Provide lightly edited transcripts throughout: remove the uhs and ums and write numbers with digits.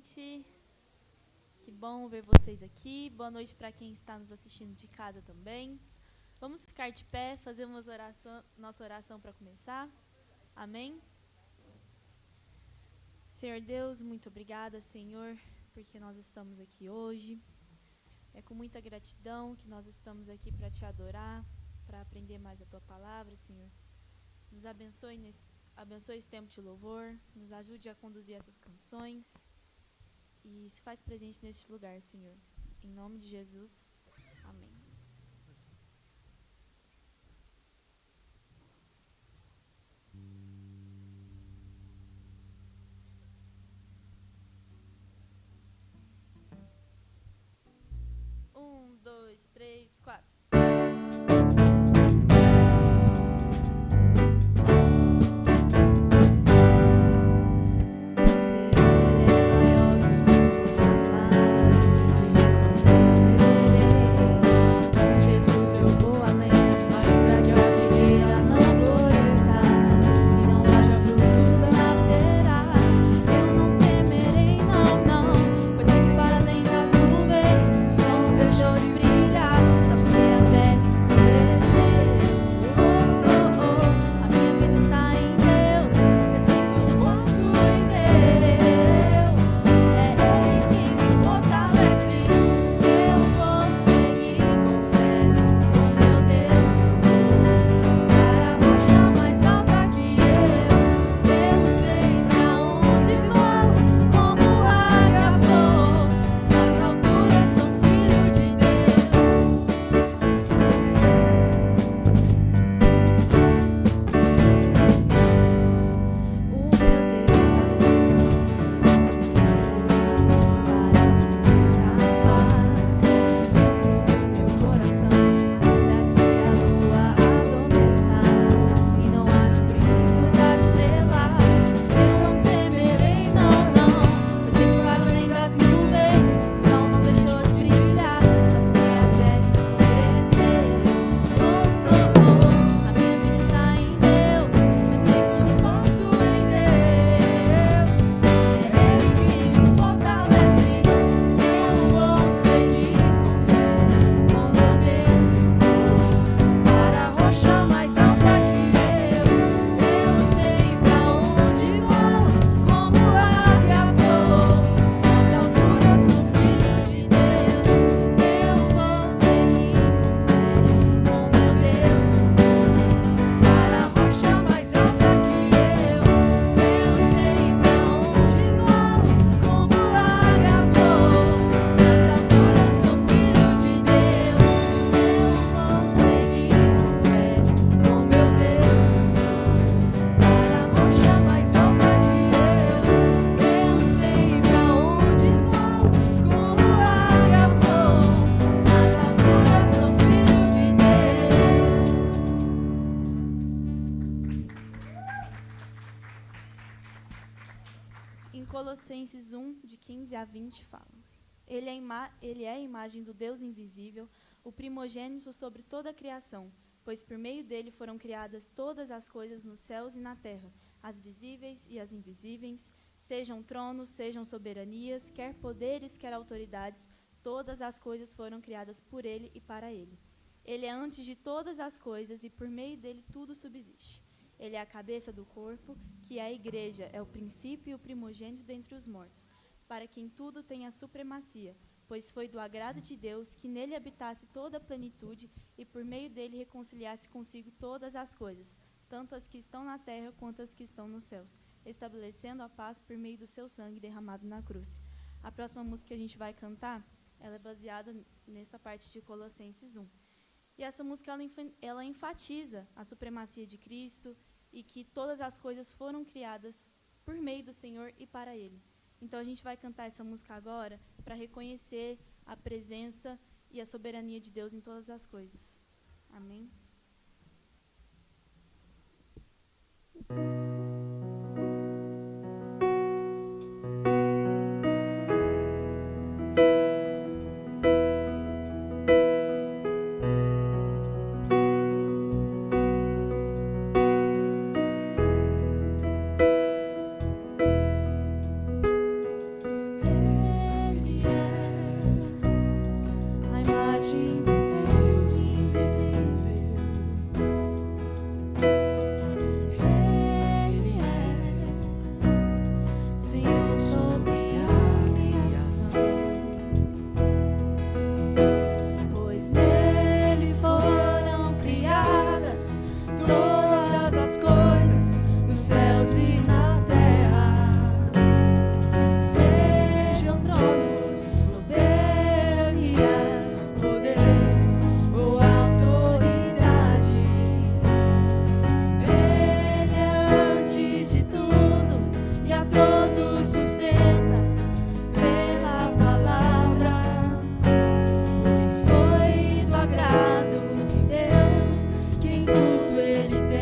gente. Que bom ver vocês aqui. Boa noite para quem está nos assistindo de casa também. Vamos ficar de pé, fazer nossa oração para começar. Amém? Senhor Deus, muito obrigada, Senhor, porque nós estamos aqui hoje. É com muita gratidão que nós estamos aqui para te adorar, para aprender mais a tua palavra, Senhor. Nos abençoe esse tempo de louvor, nos ajude a conduzir essas canções e se faz presente neste lugar, Senhor. Em nome de Jesus, amém. Um, dois, três, quatro. Colossenses 1, de 15 a 20, fala: Ele é a imagem do Deus invisível, o primogênito sobre toda a criação, pois por meio dele foram criadas todas as coisas nos céus e na terra, as visíveis e as invisíveis, sejam tronos, sejam soberanias, quer poderes, quer autoridades, todas as coisas foram criadas por ele e para ele. Ele é antes de todas as coisas e por meio dele tudo subsiste. Ele é a cabeça do corpo, que é a igreja, é o princípio e o primogênito dentre os mortos, para quem tudo tem a supremacia, pois foi do agrado de Deus que nele habitasse toda a plenitude e por meio dele reconciliasse consigo todas as coisas, tanto as que estão na terra quanto as que estão nos céus, estabelecendo a paz por meio do seu sangue derramado na cruz. A próxima música que a gente vai cantar, ela é baseada nessa parte de Colossenses 1. E essa música, ela enfatiza a supremacia de Cristo e que todas as coisas foram criadas por meio do Senhor e para Ele. Então, a gente vai cantar essa música agora para reconhecer a presença e a soberania de Deus em todas as coisas. Amém? todas as coisas nos céus e na terra. Sejam tronos, soberanias, poderes ou autoridades. Ele é antes de tudo e a todos sustenta pela palavra. Pois foi do agrado de Deus que em tudo Ele tem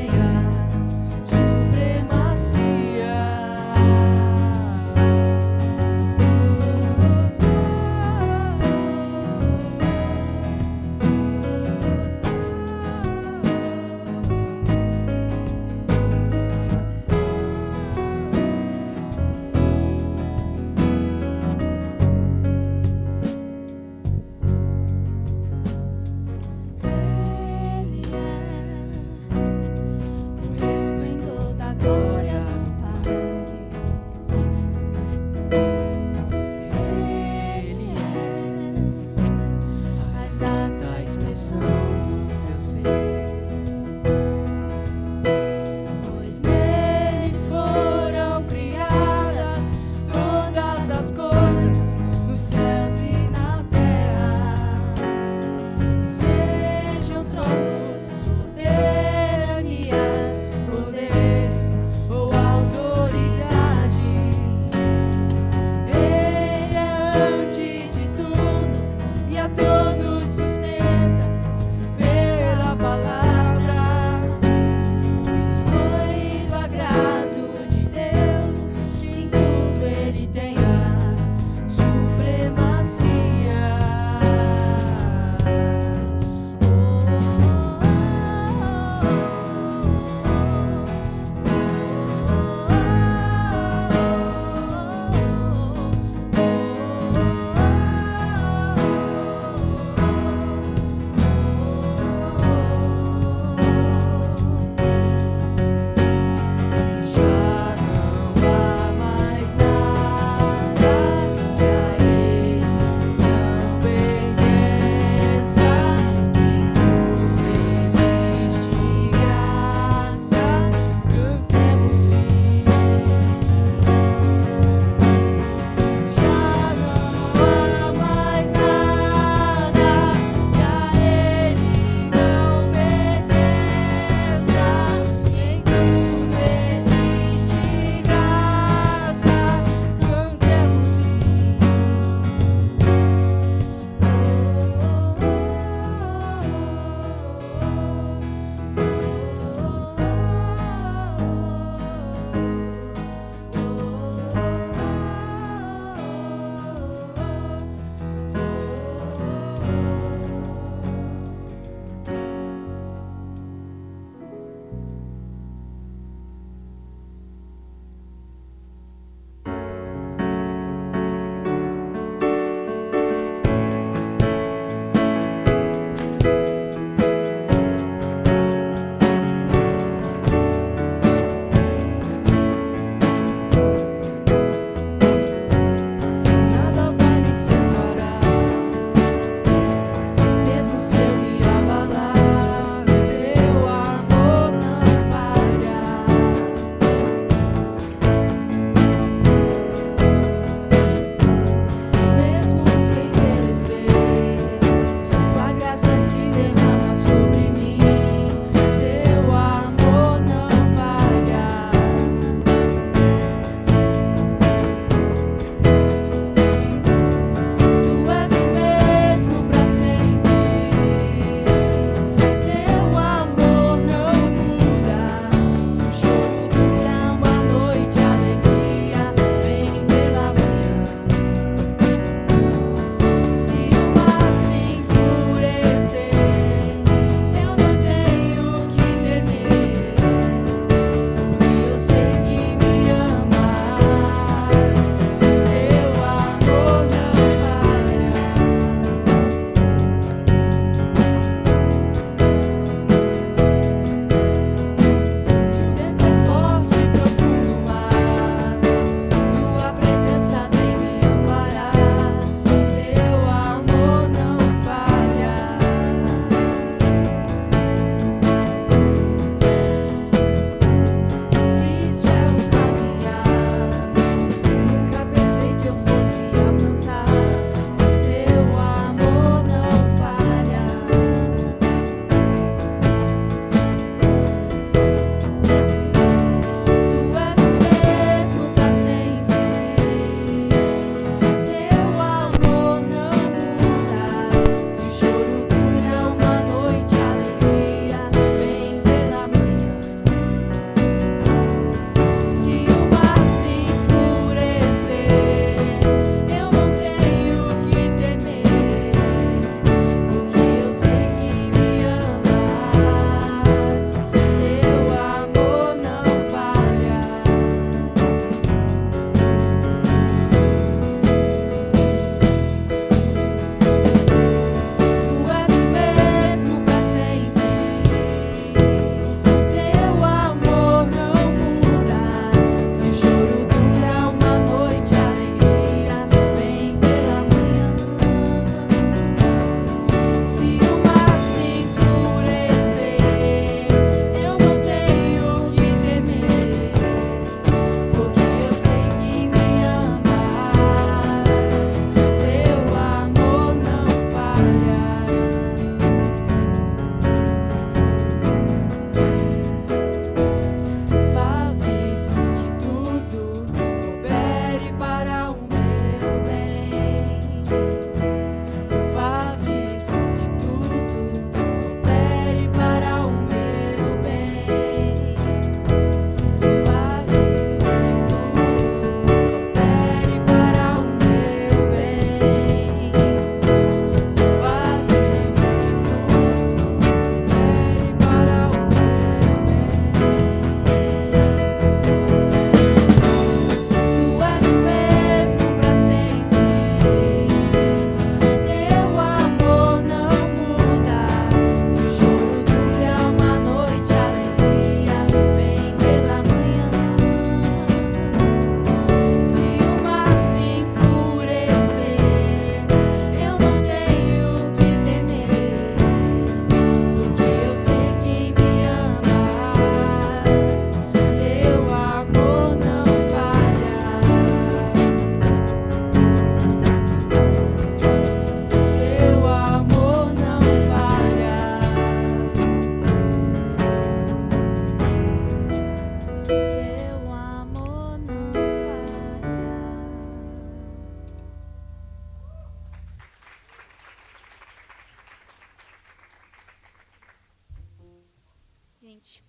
Gente,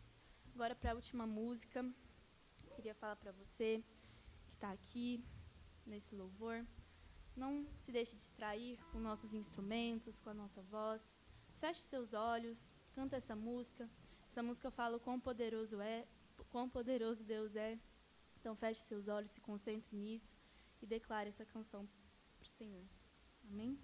agora para a última música, queria falar para você que está aqui nesse louvor, não se deixe distrair com nossos instrumentos, com a nossa voz. Feche seus olhos, canta essa música. Essa música fala o quão poderoso Deus é. Então feche seus olhos, se concentre nisso e declare essa canção para o Senhor. Amém?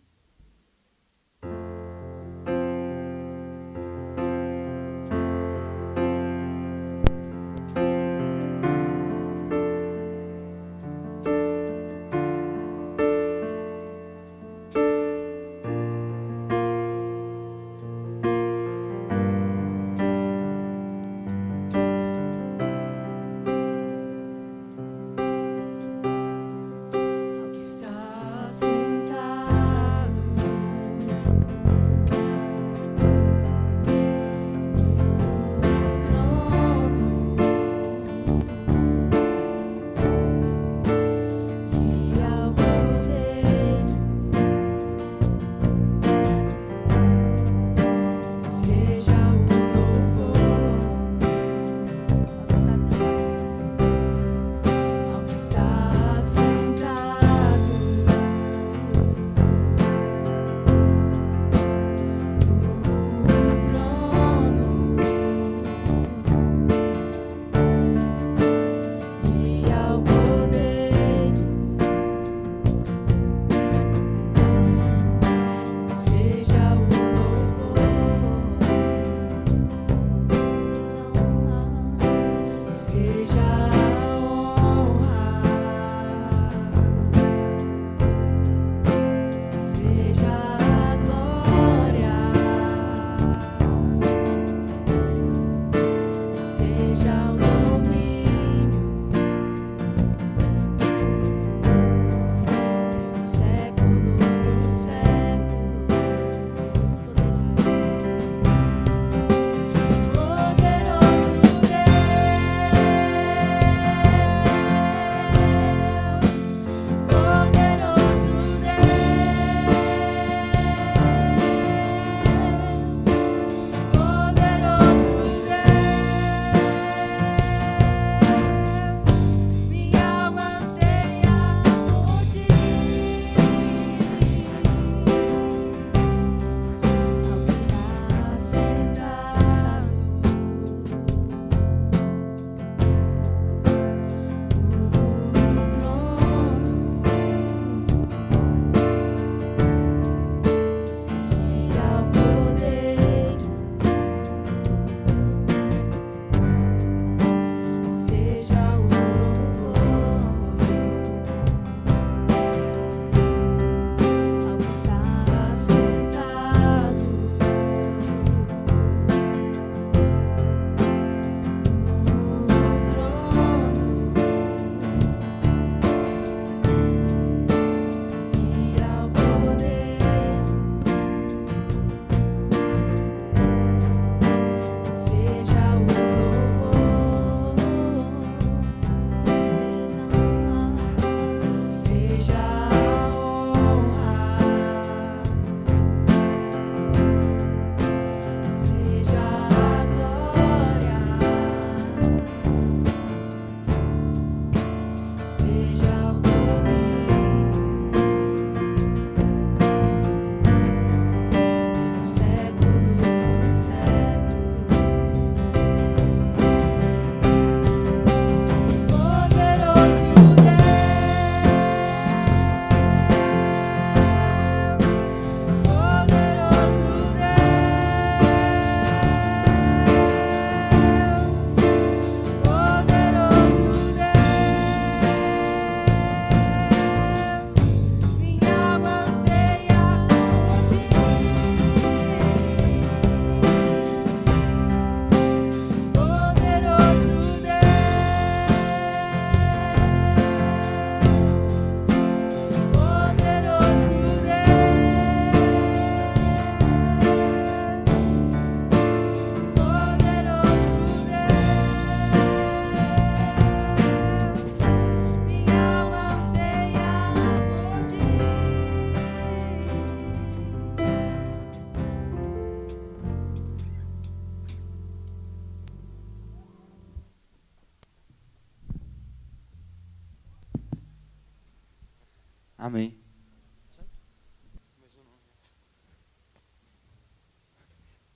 Amém.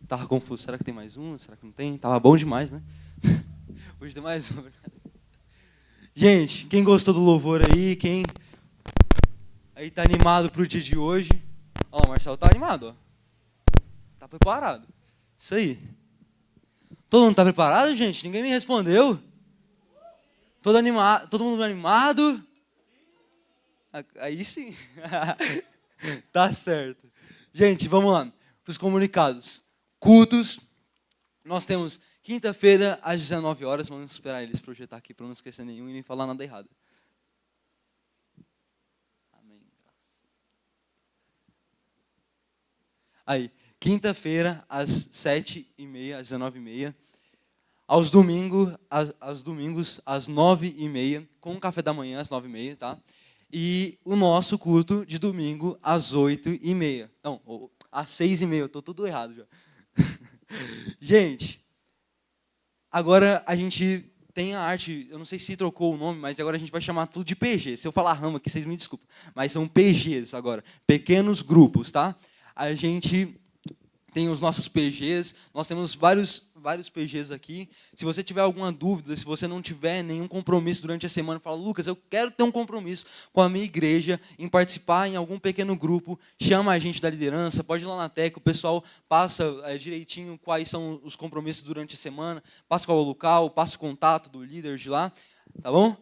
Tava confuso. Será que tem mais um? Será que não tem? Tava bom demais, né? Hoje tem mais um. Gente, quem gostou do louvor aí, quem aí tá animado pro dia de hoje? Ó, o Marcelo tá animado, ó. Tá preparado. Isso aí. Todo mundo tá preparado, gente? Ninguém me respondeu. Todo mundo animado? Aí sim. Tá certo. Gente, vamos lá. Para os comunicados. Cultos. Nós temos quinta-feira às 19 horas. Vamos esperar eles projetar aqui para não esquecer nenhum e nem falar nada errado. Amém. Aí, quinta-feira às 7h30, às 19h30. Aos domingos, às 9h30, com o café da manhã às 9h30, tá? E o nosso culto de domingo às 8h30. Não, às 6h30, eu estou tudo errado já. Gente, agora a gente tem a arte, eu não sei se trocou o nome, mas agora a gente vai chamar tudo de PG. Se eu falar ramo aqui, vocês me desculpem. Mas são PGs agora, pequenos grupos, tá? A gente tem os nossos PGs, nós temos vários PGs aqui. Se você tiver alguma dúvida, se você não tiver nenhum compromisso durante a semana, fala, Lucas, eu quero ter um compromisso com a minha igreja, em participar em algum pequeno grupo, chama a gente da liderança, pode ir lá na Teca, o pessoal passa direitinho quais são os compromissos durante a semana, passa qual é o local, passa o contato do líder de lá, tá bom?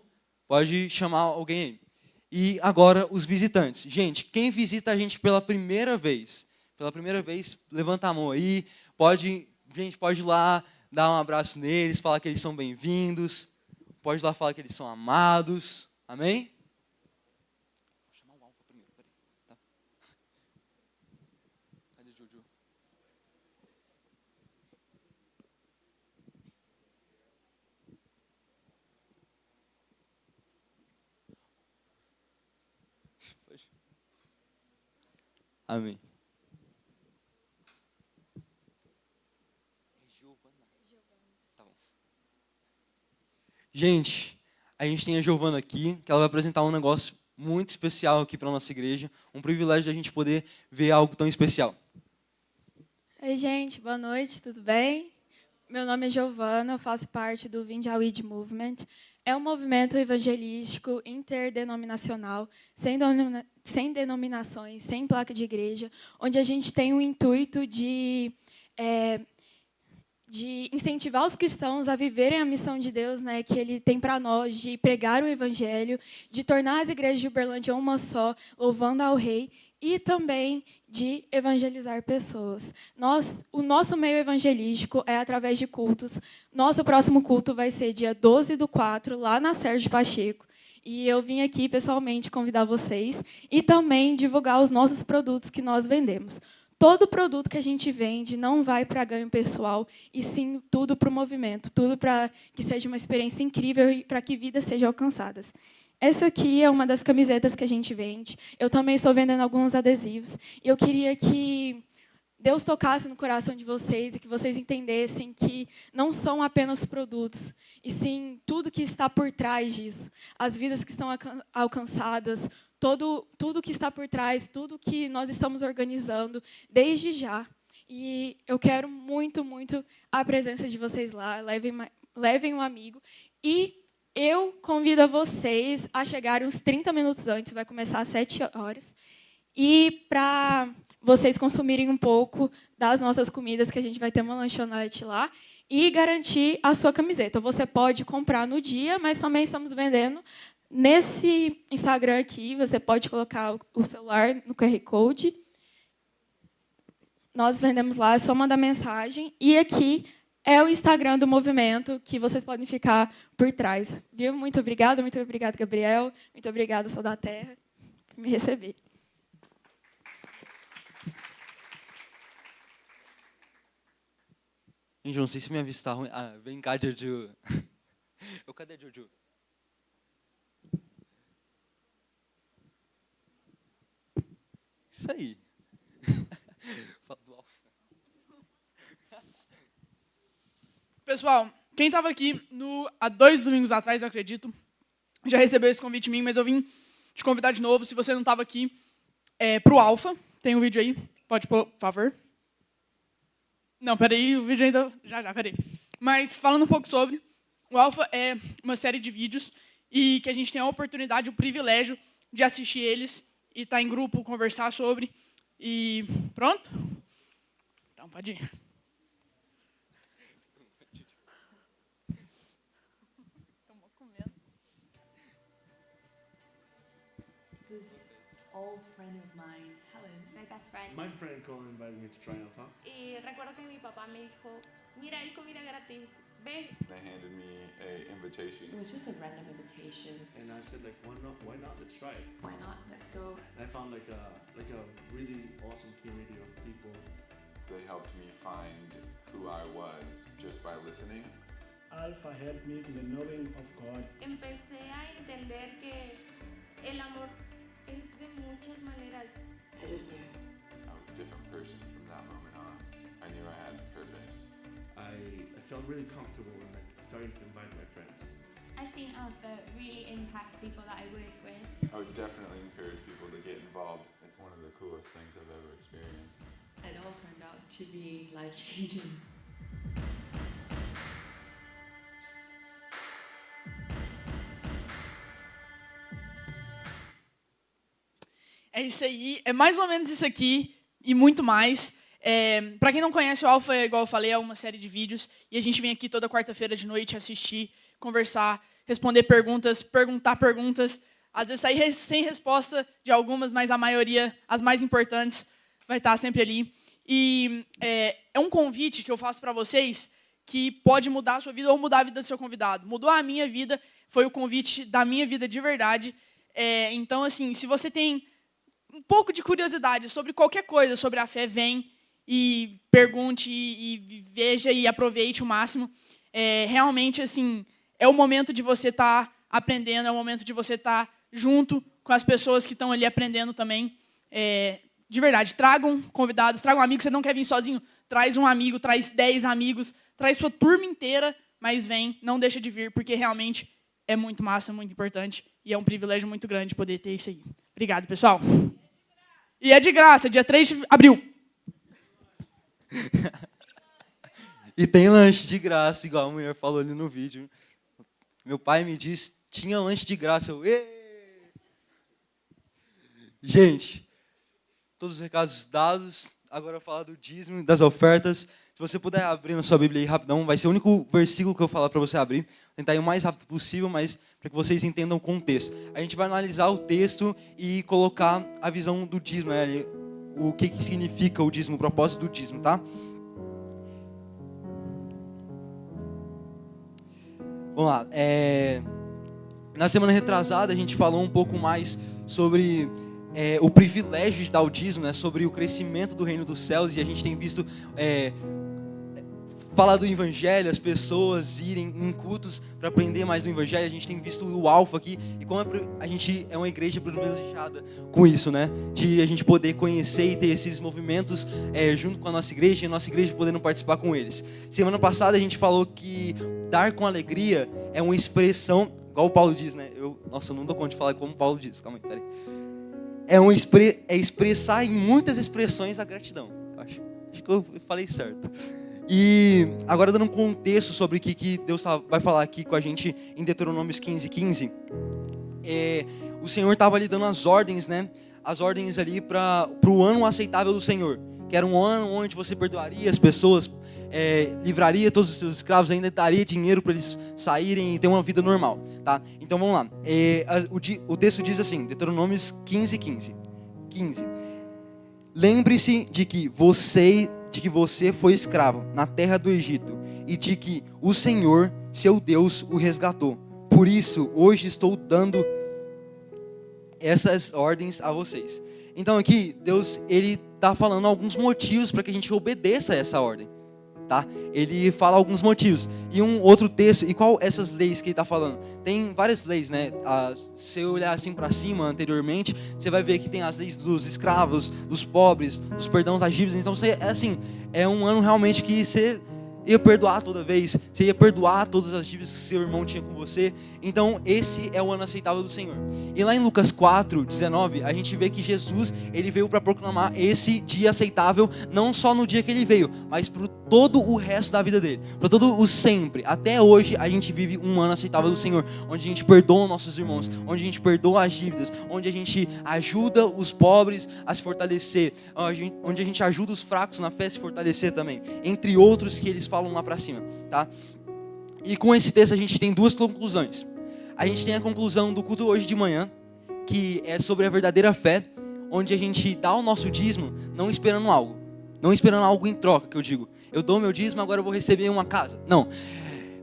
Pode chamar alguém aí. E agora os visitantes. Gente, quem visita a gente pela primeira vez, levanta a mão aí, gente, pode ir lá dar um abraço neles, falar que eles são bem-vindos, pode ir lá falar que eles são amados, amém? Vou chamar o Alfa primeiro, peraí, tá? Cadê o Juju? Amém. Gente, a gente tem a Giovana aqui, que ela vai apresentar um negócio muito especial aqui para a nossa igreja. Um privilégio de a gente poder ver algo tão especial. Oi, gente, boa noite, tudo bem? Meu nome é Giovana, eu faço parte do Vinjawid Movement. É um movimento evangelístico interdenominacional, sem denominações, sem placa de igreja, onde a gente tem o intuito de incentivar os cristãos a viverem a missão de Deus, né, que Ele tem para nós, de pregar o Evangelho, de tornar as igrejas de Uberlândia uma só, louvando ao Rei, e também de evangelizar pessoas. O nosso meio evangelístico é através de cultos. Nosso próximo culto vai ser dia 12/4, lá na Sérgio Pacheco. E eu vim aqui pessoalmente convidar vocês e também divulgar os nossos produtos que nós vendemos. Todo produto que a gente vende não vai para ganho pessoal, e sim tudo para o movimento, tudo para que seja uma experiência incrível e para que vidas sejam alcançadas. Essa aqui é uma das camisetas que a gente vende. Eu também estou vendendo alguns adesivos. E eu queria que Deus tocasse no coração de vocês e que vocês entendessem que não são apenas produtos, e sim tudo que está por trás disso. As vidas que estão alcançadas, tudo que está por trás, tudo que nós estamos organizando desde já. E eu quero muito, muito a presença de vocês lá. Levem um amigo. E eu convido a vocês a chegarem uns 30 minutos antes, vai começar às 7 horas. E para vocês consumirem um pouco das nossas comidas, que a gente vai ter uma lanchonete lá, e garantir a sua camiseta. Você pode comprar no dia, mas também estamos vendendo nesse Instagram aqui. Você pode colocar o celular no QR Code. Nós vendemos lá, é só mandar mensagem. E aqui é o Instagram do movimento, que vocês podem ficar por trás. Viu? Muito obrigada, Gabriel. Muito obrigada, Sal da Terra, por me receber. Gente, eu não sei se minha vista está ruim. Ah, vem cá, Juju. Cadê Juju? Isso aí. Fala do Alfa. Pessoal, quem estava aqui há 2 domingos atrás, eu acredito, já recebeu esse convite em mim, mas eu vim te convidar de novo, se você não estava aqui, para o Alpha. Tem um vídeo aí? Pode pôr, por favor. Não, peraí, o vídeo ainda... Já, peraí. Mas, falando um pouco sobre, o Alpha é uma série de vídeos e que a gente tem a oportunidade, o privilégio de assistir eles e estar em grupo, conversar sobre. E pronto? Então, pode ir. This old friend of mine, Helen, My best friend. My friend Colin invited me to try Alpha. Y recuerdo que mi papá me dijo, mira, hay comida gratis, ve. They handed me a invitation. it was just a random invitation. And I said, like, why not? Why not? Let's try it. Why not? Let's go. And I found like a really awesome community of people. They helped me find who I was just by listening. Alpha helped me in the knowing of God. Empecé a entender que el amor es de muchas maneras. I just knew. I was a different person from that moment on. I knew I had purpose. I felt really comfortable in like starting to invite my friends. I've seen Alpha really impact people that I work with. I would definitely encourage people to get involved. It's one of the coolest things I've ever experienced. It all turned out to be life-changing. É isso aí, é mais ou menos isso aqui e muito mais. Para quem não conhece, o Alpha, igual eu falei, é uma série de vídeos e a gente vem aqui toda quarta-feira de noite assistir, conversar, responder perguntas, perguntar perguntas, às vezes sair sem resposta de algumas, mas a maioria, as mais importantes, vai estar sempre ali. E é um convite que eu faço para vocês que pode mudar a sua vida ou mudar a vida do seu convidado. Mudou a minha vida, foi o convite da minha vida de verdade. Então, assim, se você tem um pouco de curiosidade sobre qualquer coisa, sobre a fé, vem e pergunte e veja e aproveite o máximo. Realmente, assim, é o momento de você estar aprendendo, é o momento de você estar junto com as pessoas que estão ali aprendendo também. De verdade, tragam convidados, tragam amigos. Você não quer vir sozinho? Traz um amigo, traz 10 amigos, traz sua turma inteira, mas vem, não deixa de vir, porque realmente é muito massa, muito importante e é um privilégio muito grande poder ter isso aí. Obrigado, pessoal. E é de graça, dia 3 de abril. E tem lanche de graça, igual a mulher falou ali no vídeo. Meu pai me disse, tinha lanche de graça. Gente, todos os recados dados. Agora eu vou falar do dízimo, das ofertas. Se você puder abrir na sua Bíblia aí rapidão, vai ser o único versículo que eu vou falar para você abrir. Vou tentar ir o mais rápido possível, mas para que vocês entendam o contexto. A gente vai analisar o texto e colocar a visão do dízimo, o que significa o dízimo, o propósito do dízimo, tá? Vamos lá. Na semana retrasada, a gente falou um pouco mais sobre o privilégio de dar o dízimo, né, sobre o crescimento do reino dos céus, e a gente tem visto falar do evangelho, as pessoas irem em cultos para aprender mais do evangelho. A gente tem visto o Alpha aqui, e como a gente é uma igreja privilegiada com isso, né, de a gente poder conhecer e ter esses movimentos junto com a nossa igreja, e a nossa igreja podendo participar com eles. Semana passada a gente falou que dar com alegria é uma expressão, igual o Paulo diz, né, eu não dou conta de falar como o Paulo diz, calma aí, peraí. É expressar em muitas expressões a gratidão. Acho que eu falei certo. E agora dando um contexto sobre o que Deus vai falar aqui com a gente em Deuteronômios 15:15. O Senhor estava ali dando as ordens, né? As ordens ali para o ano aceitável do Senhor. Que era um ano onde você perdoaria as pessoas, livraria todos os seus escravos, ainda daria dinheiro para eles saírem e ter uma vida normal, tá? Então vamos lá. O texto diz assim, Deuteronômios 15:15. Lembre-se de que você foi escravo na terra do Egito e de que o Senhor, seu Deus, o resgatou. Por isso, hoje estou dando essas ordens a vocês. Então aqui, Deus, ele está falando alguns motivos para que a gente obedeça a essa ordem. Tá? Ele fala alguns motivos. E um outro texto, e qual essas leis que ele está falando? Tem várias leis, né? Se eu olhar assim para cima anteriormente, você vai ver que tem as leis dos escravos, dos pobres, dos perdões das dívidas. Então, é um ano realmente que você ia perdoar toda vez, você ia perdoar todas as dívidas que seu irmão tinha com você. Então esse é o ano aceitável do Senhor. E lá em Lucas 4:19, a gente vê que Jesus, ele veio para proclamar esse dia aceitável, não só no dia que ele veio, mas para todo o resto da vida dele, para todo o sempre. Até hoje a gente vive um ano aceitável do Senhor, onde a gente perdoa nossos irmãos, onde a gente perdoa as dívidas, onde a gente ajuda os pobres a se fortalecer, onde a gente ajuda os fracos na fé a se fortalecer também, entre outros que eles falam lá para cima, tá? E com esse texto a gente tem duas conclusões. A gente tem a conclusão do culto hoje de manhã, que é sobre a verdadeira fé, onde a gente dá o nosso dízimo não esperando algo. Não esperando algo em troca, que eu digo. Eu dou meu dízimo, agora eu vou receber uma casa. Não.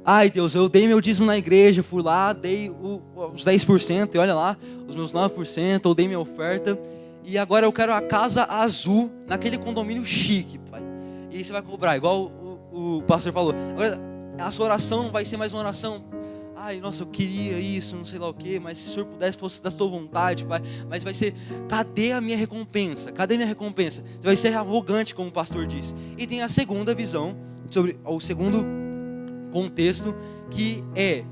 Ai Deus, eu dei meu dízimo na igreja, fui lá, dei os 10%, e olha lá, os meus 9%, eu dei minha oferta, e agora eu quero a casa azul, naquele condomínio chique, pai. E aí você vai cobrar, igual o pastor falou. Agora, a sua oração não vai ser mais uma oração, ai, nossa, eu queria isso, não sei lá o quê, mas se o Senhor pudesse, fosse da sua vontade, pai. Mas vai ser, cadê a minha recompensa? Cadê a minha recompensa? Você vai ser arrogante, como o pastor disse. E tem a segunda visão, sobre o segundo contexto, que é...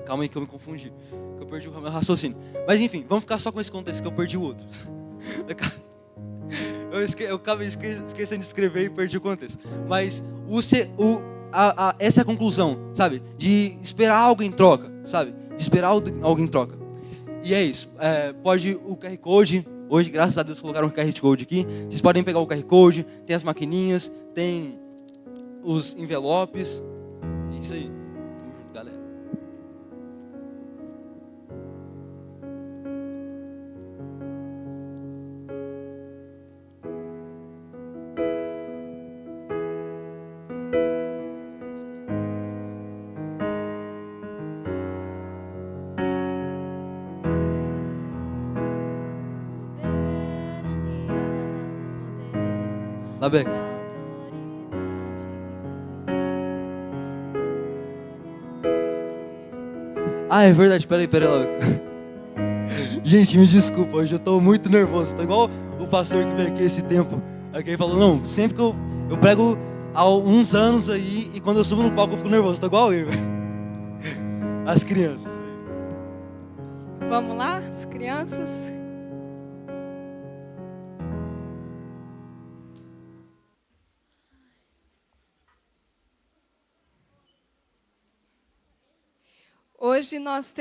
Calma aí que eu me confundi, que eu perdi o meu raciocínio. Mas enfim, vamos ficar só com esse contexto, que eu perdi o outro. Eu acabei esquecendo de escrever e perdi o contexto. Mas essa é a conclusão, sabe? De esperar algo em troca, sabe? De esperar algo em troca. E é isso. Pode o QR Code. Hoje, graças a Deus, colocaram o QR Code aqui. Vocês podem pegar o QR Code. Tem as maquininhas. Tem os envelopes. É isso aí. Tamo junto, galera. Labeca. Ah, é verdade, peraí, Labeca. Gente, me desculpa, hoje eu tô muito nervoso. Tô igual o pastor que veio aqui esse tempo. Aqui ele falou, não, sempre que eu prego há uns anos aí, e quando eu subo no palco eu fico nervoso. Tô igual ele, velho. As crianças. Vamos lá, as crianças. Hoje nós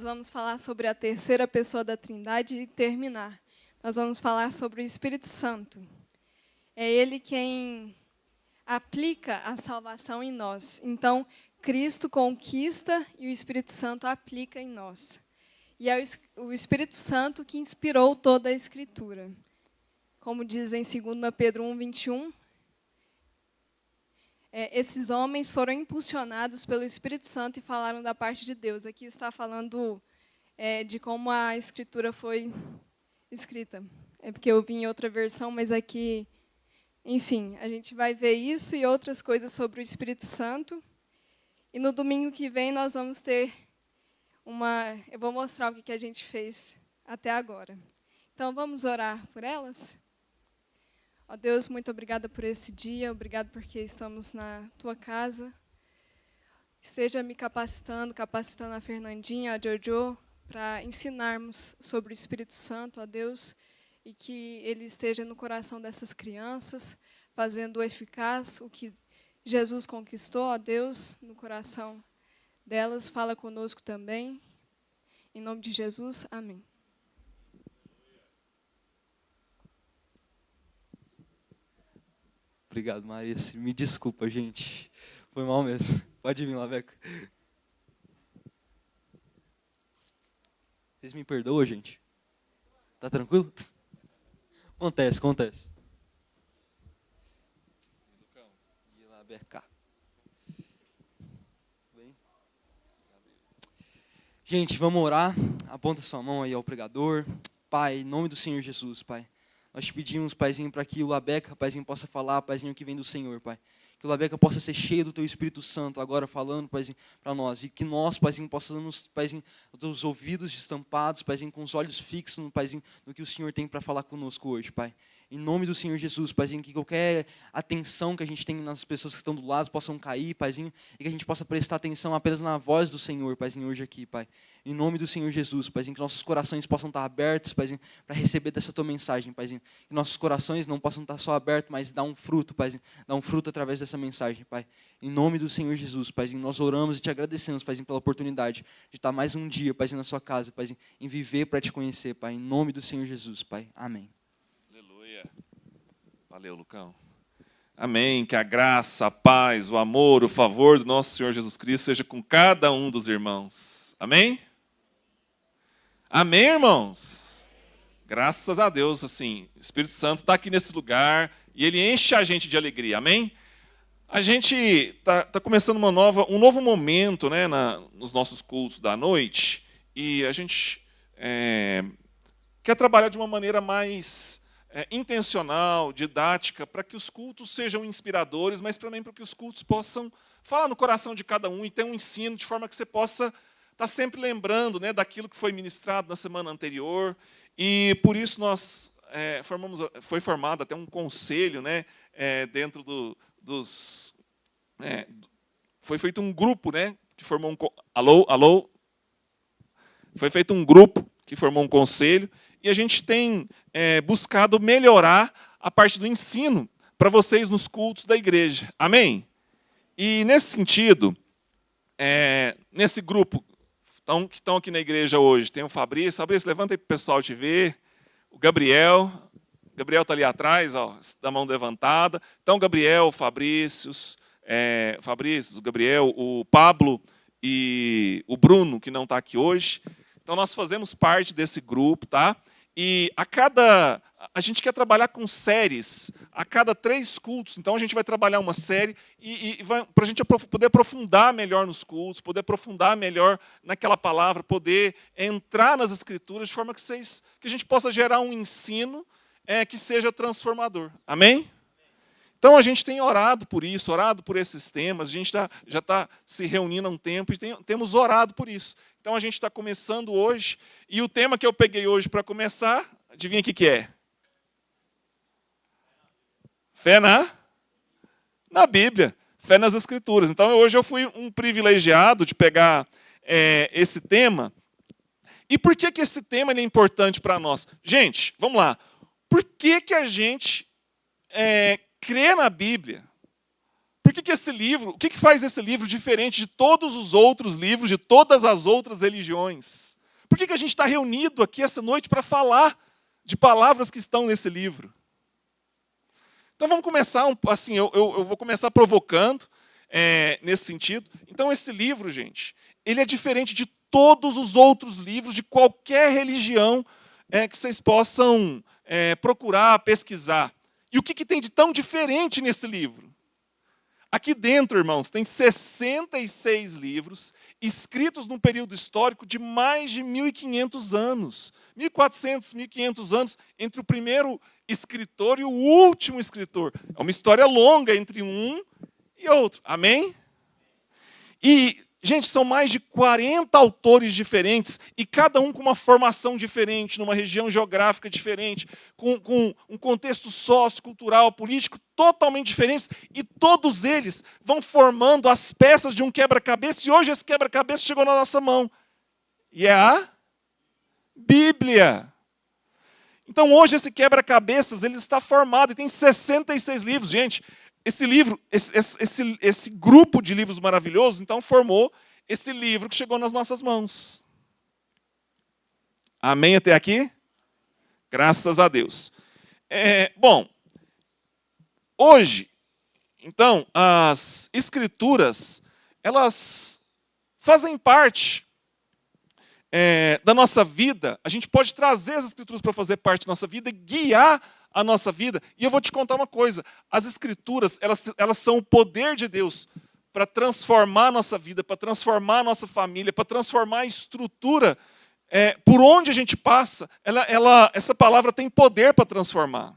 vamos falar sobre a terceira pessoa da Trindade e terminar. Nós vamos falar sobre o Espírito Santo. É Ele quem aplica a salvação em nós. Então, Cristo conquista e o Espírito Santo aplica em nós. E é o Espírito Santo que inspirou toda a Escritura. Como diz em 2 Pedro 1:21, esses homens foram impulsionados pelo Espírito Santo e falaram da parte de Deus. Aqui está falando de como a Escritura foi escrita. É porque eu vi em outra versão, mas aqui, enfim, a gente vai ver isso e outras coisas sobre o Espírito Santo. E no domingo que vem nós vamos ter eu vou mostrar o que a gente fez até agora. Então vamos orar por elas? Ó Deus, muito obrigada por esse dia, obrigado porque estamos na Tua casa. Esteja me capacitando a Fernandinha, a Jojo, para ensinarmos sobre o Espírito Santo, ó Deus, e que Ele esteja no coração dessas crianças, fazendo eficaz o que Jesus conquistou, ó Deus, no coração delas. Fala conosco também. Em nome de Jesus, amém. Obrigado, Maria. Me desculpa, gente. Foi mal mesmo. Pode vir, Labeca. Vocês me perdoam, gente? Tá tranquilo? Acontece. E Labeca. Bem? Gente, vamos orar. Aponta sua mão aí ao pregador. Pai, em nome do Senhor Jesus, Pai. Nós te pedimos, Paizinho, para que o Labeca, Paizinho, possa falar, Paizinho, que vem do Senhor, Pai. Que o Labeca possa ser cheio do Teu Espírito Santo agora falando, Paizinho, para nós. E que nós, Paizinho, possamos, Paizinho, os ouvidos estampados, Paizinho, com os olhos fixos, Paizinho, no que o Senhor tem para falar conosco hoje, Pai. Em nome do Senhor Jesus, Paizinho, que qualquer atenção que a gente tem nas pessoas que estão do lado possam cair, Paizinho, e que a gente possa prestar atenção apenas na voz do Senhor, Paizinho, hoje aqui, Pai. Em nome do Senhor Jesus, Paizinho, que nossos corações possam estar abertos, Paizinho, para receber dessa Tua mensagem, Paizinho. Que nossos corações não possam estar só abertos, mas dar um fruto, Paizinho, dar um fruto através dessa mensagem, Pai. Em nome do Senhor Jesus, Paizinho, nós oramos e Te agradecemos, Paizinho, pela oportunidade de estar mais um dia, Paizinho, na Sua casa, Paizinho, em viver para Te conhecer, Pai. Em nome do Senhor Jesus, Pai. Amém. Aleluia. Valeu, Lucão. Amém. Que a graça, a paz, o amor, o favor do nosso Senhor Jesus Cristo seja com cada um dos irmãos. Amém? Amém, irmãos? Graças a Deus, assim, o Espírito Santo está aqui nesse lugar e ele enche a gente de alegria. Amém? A gente está começando um novo momento, né, nos nossos cultos da noite, e a gente quer trabalhar de uma maneira mais intencional, didática, para que os cultos sejam inspiradores, mas também para que os cultos possam falar no coração de cada um e ter um ensino de forma que você possa estar sempre lembrando, né, daquilo que foi ministrado na semana anterior. E por isso nós foi formado até um conselho, né, dentro foi feito um grupo, né, que formou alô? Foi feito um grupo que formou um conselho, e a gente tem buscado melhorar a parte do ensino para vocês nos cultos da igreja. Amém? E nesse sentido, nesse grupo que estão aqui na igreja hoje, tem o Fabrício. Fabrício, levanta aí para o pessoal te ver. O Gabriel está ali atrás, ó, da mão levantada. Então, Gabriel, Fabrício, o Gabriel, o Pablo e o Bruno, que não está aqui hoje. Então, nós fazemos parte desse grupo, tá? E a gente quer trabalhar com séries a cada 3 cultos. Então, a gente vai trabalhar uma série para a gente poder aprofundar melhor nos cultos, poder aprofundar melhor naquela palavra, poder entrar nas Escrituras de forma que a gente possa gerar um ensino que seja transformador. Amém? Então, a gente tem orado por isso, orado por esses temas. A gente já está se reunindo há um tempo e temos orado por isso. Então, a gente está começando hoje. E o tema que eu peguei hoje para começar, adivinha o que é? Fé na Bíblia, fé nas Escrituras. Então, hoje eu fui um privilegiado de pegar esse tema. E por que esse tema é importante para nós? Gente, vamos lá. Por que a gente crê na Bíblia? Por que esse livro, o que faz esse livro diferente de todos os outros livros, de todas as outras religiões? Por que a gente está reunido aqui essa noite para falar de palavras que estão nesse livro? Então vamos começar, assim, eu vou começar provocando nesse sentido. Então esse livro, gente, ele é diferente de todos os outros livros de qualquer religião que vocês possam procurar, pesquisar. E o que tem de tão diferente nesse livro? Aqui dentro, irmãos, tem 66 livros escritos num período histórico de mais de 1.500 anos. 1.400, 1.500 anos entre o primeiro escritor e o último escritor. É uma história longa entre um e outro. Amém? E, gente, são mais de 40 autores diferentes, e cada um com uma formação diferente, numa região geográfica diferente, com um contexto sociocultural, político totalmente diferente, e todos eles vão formando as peças de um quebra-cabeça, e hoje esse quebra-cabeça chegou na nossa mão. E é a Bíblia. Então, hoje, esse quebra-cabeças ele está formado, e tem 66 livros. Gente, esse livro, esse grupo de livros maravilhosos, então, formou esse livro que chegou nas nossas mãos. Amém até aqui? Graças a Deus. Bom, hoje, então, as Escrituras, elas fazem parte da nossa vida. A gente pode trazer as Escrituras para fazer parte da nossa vida e guiar a nossa vida. E eu vou te contar uma coisa. As Escrituras, elas são o poder de Deus para transformar a nossa vida, para transformar a nossa família, para transformar a estrutura por onde a gente passa. Essa palavra tem poder para transformar.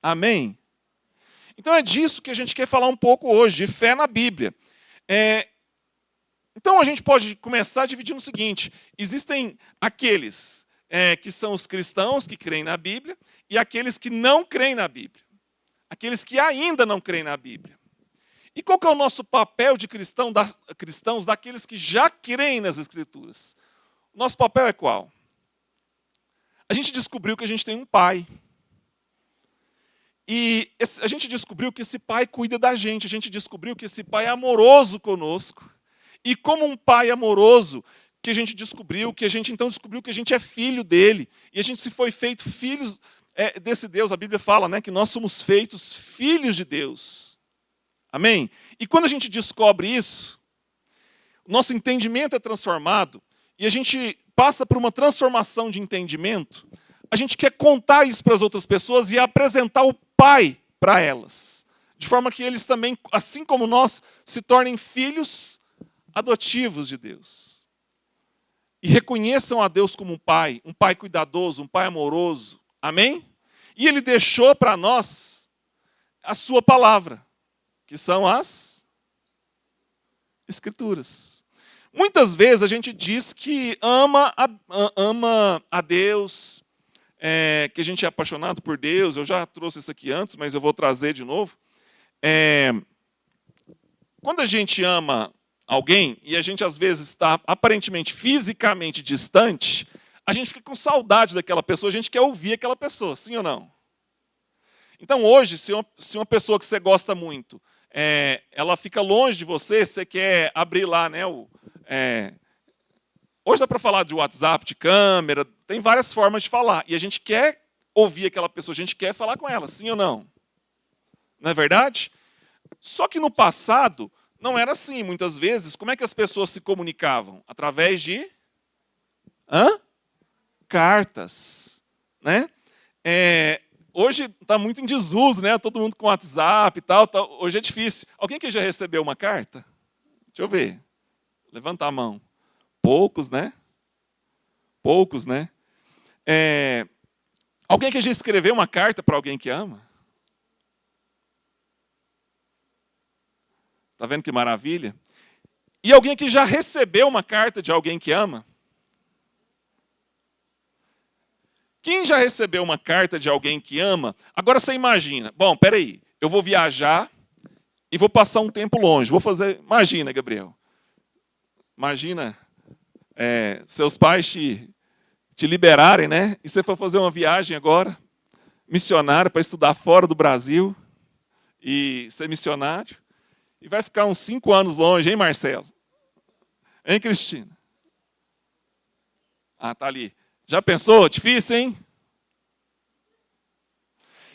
Amém? Então é disso que a gente quer falar um pouco hoje, de fé na Bíblia. Então a gente pode começar dividindo o seguinte: existem aqueles que são os cristãos que creem na Bíblia, e aqueles que não creem na Bíblia. Aqueles que ainda não creem na Bíblia. E qual que é o nosso papel de cristãos, daqueles que já creem nas Escrituras? Nosso papel é qual? A gente descobriu que a gente tem um pai. E a gente descobriu que esse pai cuida da gente. A gente descobriu que esse pai é amoroso conosco. E como um pai amoroso, que a gente descobriu, que a gente então descobriu que a gente é filho dele. E a gente se foi feito filhos desse Deus. A Bíblia fala, né, que nós somos feitos filhos de Deus. Amém? E quando a gente descobre isso, nosso entendimento é transformado e a gente passa por uma transformação de entendimento, a gente quer contar isso para as outras pessoas e apresentar o Pai para elas. De forma que eles também, assim como nós, se tornem filhos adotivos de Deus. E reconheçam a Deus como um pai cuidadoso, um pai amoroso. Amém? E Ele deixou para nós a sua palavra, que são as Escrituras. Muitas vezes a gente diz que ama a Deus, que a gente é apaixonado por Deus. Eu já trouxe isso aqui antes, mas eu vou trazer de novo. Quando a gente ama alguém, e a gente às vezes está aparentemente fisicamente distante, a gente fica com saudade daquela pessoa, a gente quer ouvir aquela pessoa, sim ou não? Então hoje, se uma pessoa que você gosta muito, ela fica longe de você, você quer abrir lá, né, hoje dá para falar de WhatsApp, de câmera, tem várias formas de falar. E a gente quer ouvir aquela pessoa, a gente quer falar com ela, sim ou não? Não é verdade? Só que no passado, não era assim. Muitas vezes, como é que as pessoas se comunicavam? Através de cartas. Né? Hoje está muito em desuso, né? Todo mundo com WhatsApp e tal. Hoje é difícil. Alguém que já recebeu uma carta? Deixa eu ver. Levanta a mão. Poucos, né? Poucos, né? Alguém que já escreveu uma carta para alguém que ama? Está vendo que maravilha? E alguém que já recebeu uma carta de alguém que ama? Quem já recebeu uma carta de alguém que ama? Agora você imagina. Bom, peraí. Eu vou viajar e vou passar um tempo longe. Imagina, Gabriel. Imagina seus pais te liberarem, né? E você for fazer uma viagem agora, missionário, para estudar fora do Brasil e ser missionário. E vai ficar uns 5 anos longe, hein, Marcelo? Hein, Cristina? Ah, tá ali. Já pensou? Difícil, hein?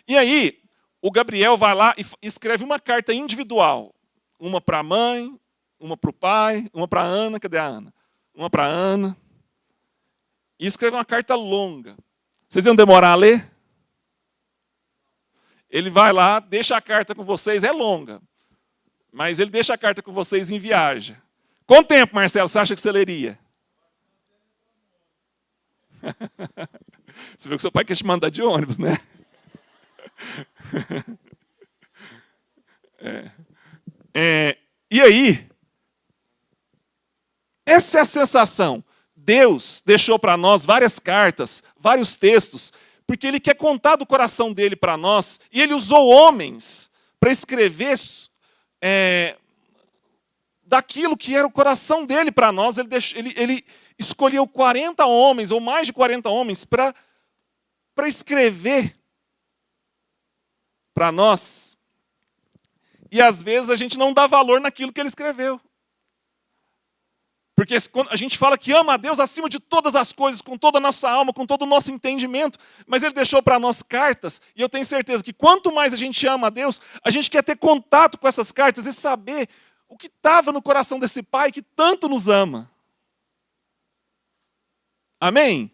E aí, o Gabriel vai lá e escreve uma carta individual. Uma para a mãe, uma para o pai, uma para a Ana. Cadê a Ana? Uma para a Ana. E escreve uma carta longa. Vocês iam demorar a ler? Ele vai lá, deixa a carta com vocês, é longa. Mas ele deixa a carta com vocês em viagem. Quanto tempo, Marcelo, você acha que você leria? Você viu que seu pai quer te mandar de ônibus, né? E aí, essa é a sensação. Deus deixou para nós várias cartas, vários textos, porque Ele quer contar do coração dele para nós, e Ele usou homens para escrever daquilo que era o coração dele para nós. Ele escolheu 40 homens, ou mais de 40 homens, para escrever para nós. E às vezes a gente não dá valor naquilo que ele escreveu. Porque quando a gente fala que ama a Deus acima de todas as coisas, com toda a nossa alma, com todo o nosso entendimento, mas Ele deixou para nós cartas, e eu tenho certeza que quanto mais a gente ama a Deus, a gente quer ter contato com essas cartas e saber o que estava no coração desse Pai que tanto nos ama. Amém?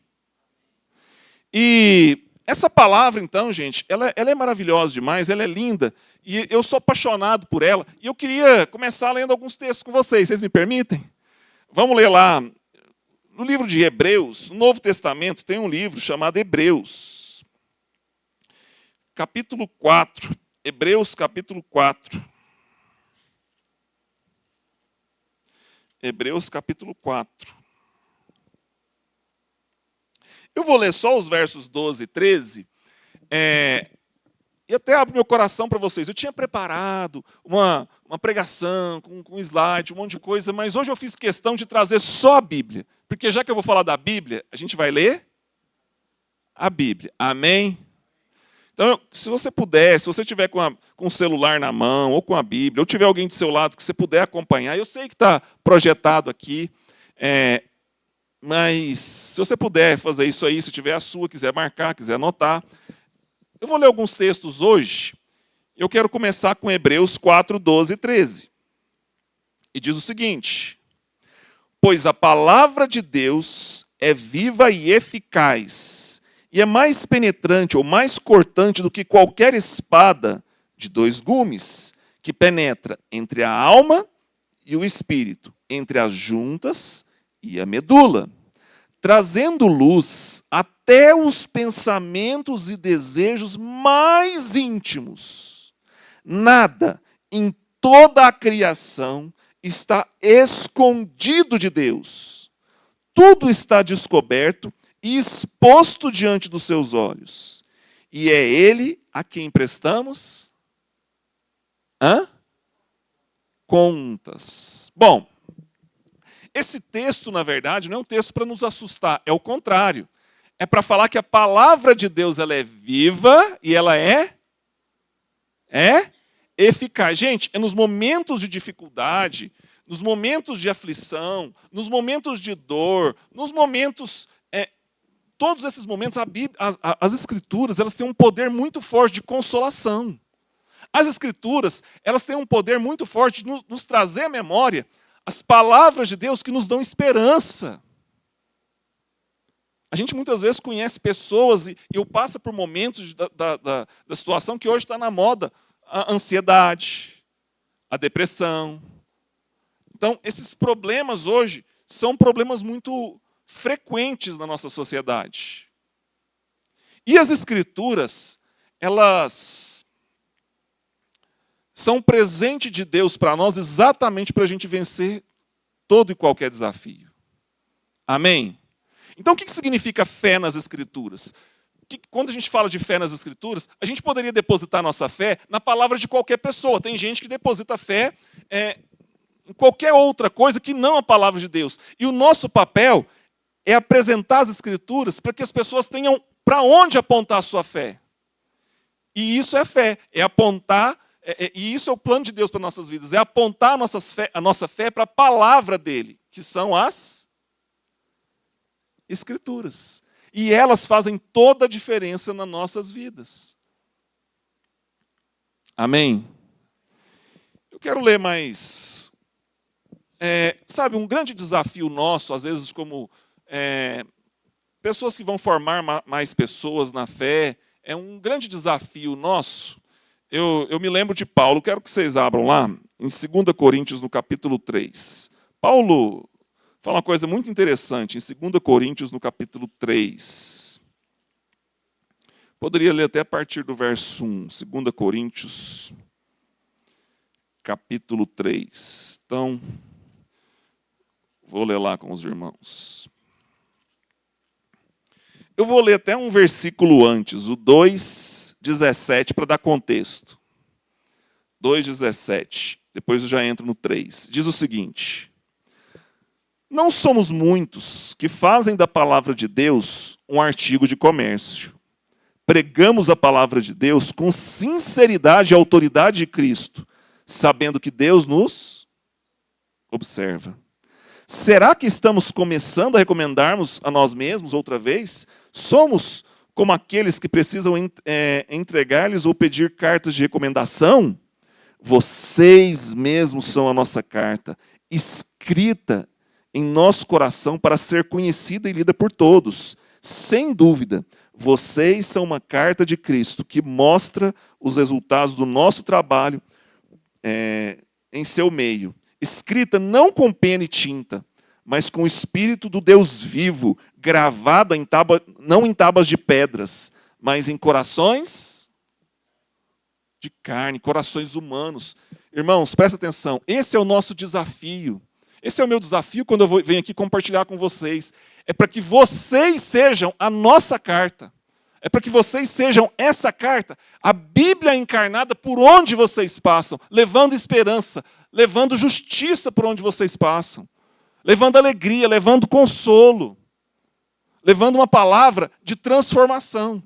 E essa palavra, então, gente, ela é maravilhosa demais, ela é linda, e eu sou apaixonado por ela, e eu queria começar lendo alguns textos com vocês me permitem? Vamos ler lá, no livro de Hebreus, no Novo Testamento, tem um livro chamado Hebreus, capítulo 4. Hebreus, capítulo 4. Hebreus, capítulo 4. Eu vou ler só os versos 12 e 13, E até abro meu coração para vocês. Eu tinha preparado uma pregação com slide, um monte de coisa, mas hoje eu fiz questão de trazer só a Bíblia. Porque já que eu vou falar da Bíblia, a gente vai ler a Bíblia. Amém? Então, se você puder, se você estiver com o celular na mão, ou com a Bíblia, ou tiver alguém do seu lado que você puder acompanhar, eu sei que está projetado aqui, mas se você puder fazer isso aí, se tiver a sua, quiser marcar, quiser anotar. Eu vou ler alguns textos hoje. Eu quero começar com Hebreus 4, 12 e 13. E diz o seguinte: pois a palavra de Deus é viva e eficaz, e é mais penetrante ou mais cortante do que qualquer espada de 2 gumes, que penetra entre a alma e o espírito, entre as juntas e a medula, trazendo luz até os pensamentos e desejos mais íntimos. Nada em toda a criação está escondido de Deus. Tudo está descoberto e exposto diante dos seus olhos. E é Ele a quem prestamos contas. Bom, esse texto, na verdade, não é um texto para nos assustar, é o contrário. É para falar que a palavra de Deus ela é viva e ela é eficaz. Gente, é nos momentos de dificuldade, nos momentos de aflição, nos momentos de dor, nos momentos... todos esses momentos, as Escrituras elas têm um poder muito forte de consolação. As Escrituras elas têm um poder muito forte de nos trazer à memória as palavras de Deus que nos dão esperança. A gente muitas vezes conhece pessoas e passa por momentos da situação que hoje está na moda. A ansiedade, a depressão. Então, esses problemas hoje são problemas muito frequentes na nossa sociedade. E as Escrituras, elas são um presente de Deus para nós exatamente para a gente vencer todo e qualquer desafio. Amém? Então, o que significa fé nas Escrituras? Quando a gente fala de fé nas Escrituras, a gente poderia depositar nossa fé na palavra de qualquer pessoa. Tem gente que deposita fé em qualquer outra coisa que não a palavra de Deus. E o nosso papel é apresentar as Escrituras para que as pessoas tenham para onde apontar a sua fé. E isso é fé, é apontar... E isso é o plano de Deus para nossas vidas, é apontar a nossa fé para a palavra dele, que são as Escrituras. E elas fazem toda a diferença nas nossas vidas. Amém? Eu quero ler mais. Sabe, um grande desafio nosso, às vezes como pessoas que vão formar mais pessoas na fé, é um grande desafio nosso. Eu me lembro de Paulo, quero que vocês abram lá, em 2 Coríntios, no capítulo 3. Paulo fala uma coisa muito interessante, em 2 Coríntios, no capítulo 3. Poderia ler até a partir do verso 1, 2 Coríntios, capítulo 3. Então, vou ler lá com os irmãos. Eu vou ler até um versículo antes, o 2:17, para dar contexto. 2:17. Depois eu já entro no 3. Diz o seguinte: não somos muitos que fazem da palavra de Deus um artigo de comércio. Pregamos a palavra de Deus com sinceridade e autoridade de Cristo, sabendo que Deus nos observa. Será que estamos começando a recomendarmos a nós mesmos outra vez? Somos como aqueles que precisam entregar-lhes ou pedir cartas de recomendação? Vocês mesmos são a nossa carta, escrita em nosso coração para ser conhecida e lida por todos. Sem dúvida, vocês são uma carta de Cristo que mostra os resultados do nosso trabalho em seu meio. Escrita não com pena e tinta, mas com o Espírito do Deus vivo, gravada não em tábuas de pedras, mas em corações de carne, corações humanos. Irmãos, presta atenção, esse é o nosso desafio. Esse é o meu desafio quando eu venho aqui compartilhar com vocês. É para que vocês sejam a nossa carta. É para que vocês sejam essa carta, a Bíblia encarnada por onde vocês passam, levando esperança, levando justiça por onde vocês passam, levando alegria, levando consolo, levando uma palavra de transformação,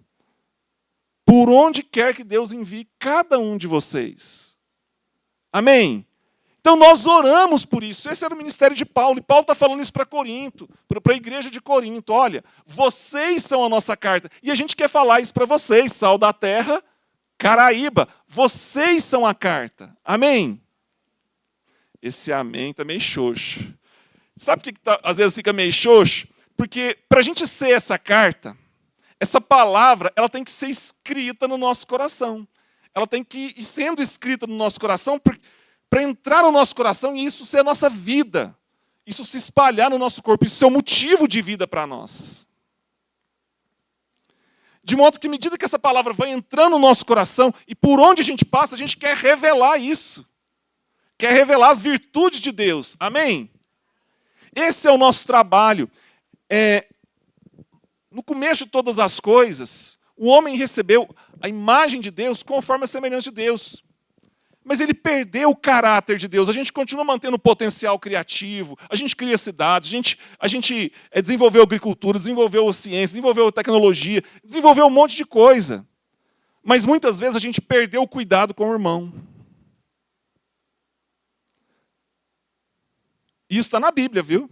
por onde quer que Deus envie cada um de vocês. Amém? Então nós oramos por isso. Esse era o ministério de Paulo. E Paulo está falando isso para Corinto, para a igreja de Corinto. Olha, vocês são a nossa carta. E a gente quer falar isso para vocês, sal da terra, Caraíba. Vocês são a carta. Amém? Esse amém está meio xoxo. Sabe por que às vezes fica meio xoxo? Porque para a gente ser essa carta, essa palavra, ela tem que ser escrita no nosso coração. Ela tem que ir sendo escrita no nosso coração para entrar no nosso coração e isso ser a nossa vida. Isso se espalhar no nosso corpo, isso ser um motivo de vida para nós. De modo que, à medida que essa palavra vai entrando no nosso coração, e por onde a gente passa, a gente quer revelar isso. Quer revelar as virtudes de Deus. Amém? Esse é o nosso trabalho. No começo de todas as coisas, o homem recebeu a imagem de Deus conforme a semelhança de Deus. Mas ele perdeu o caráter de Deus. A gente continua mantendo o potencial criativo, a gente cria cidades, a gente desenvolveu agricultura, desenvolveu ciência, desenvolveu tecnologia, desenvolveu um monte de coisa. Mas muitas vezes a gente perdeu o cuidado com o irmão. Isso está na Bíblia, viu?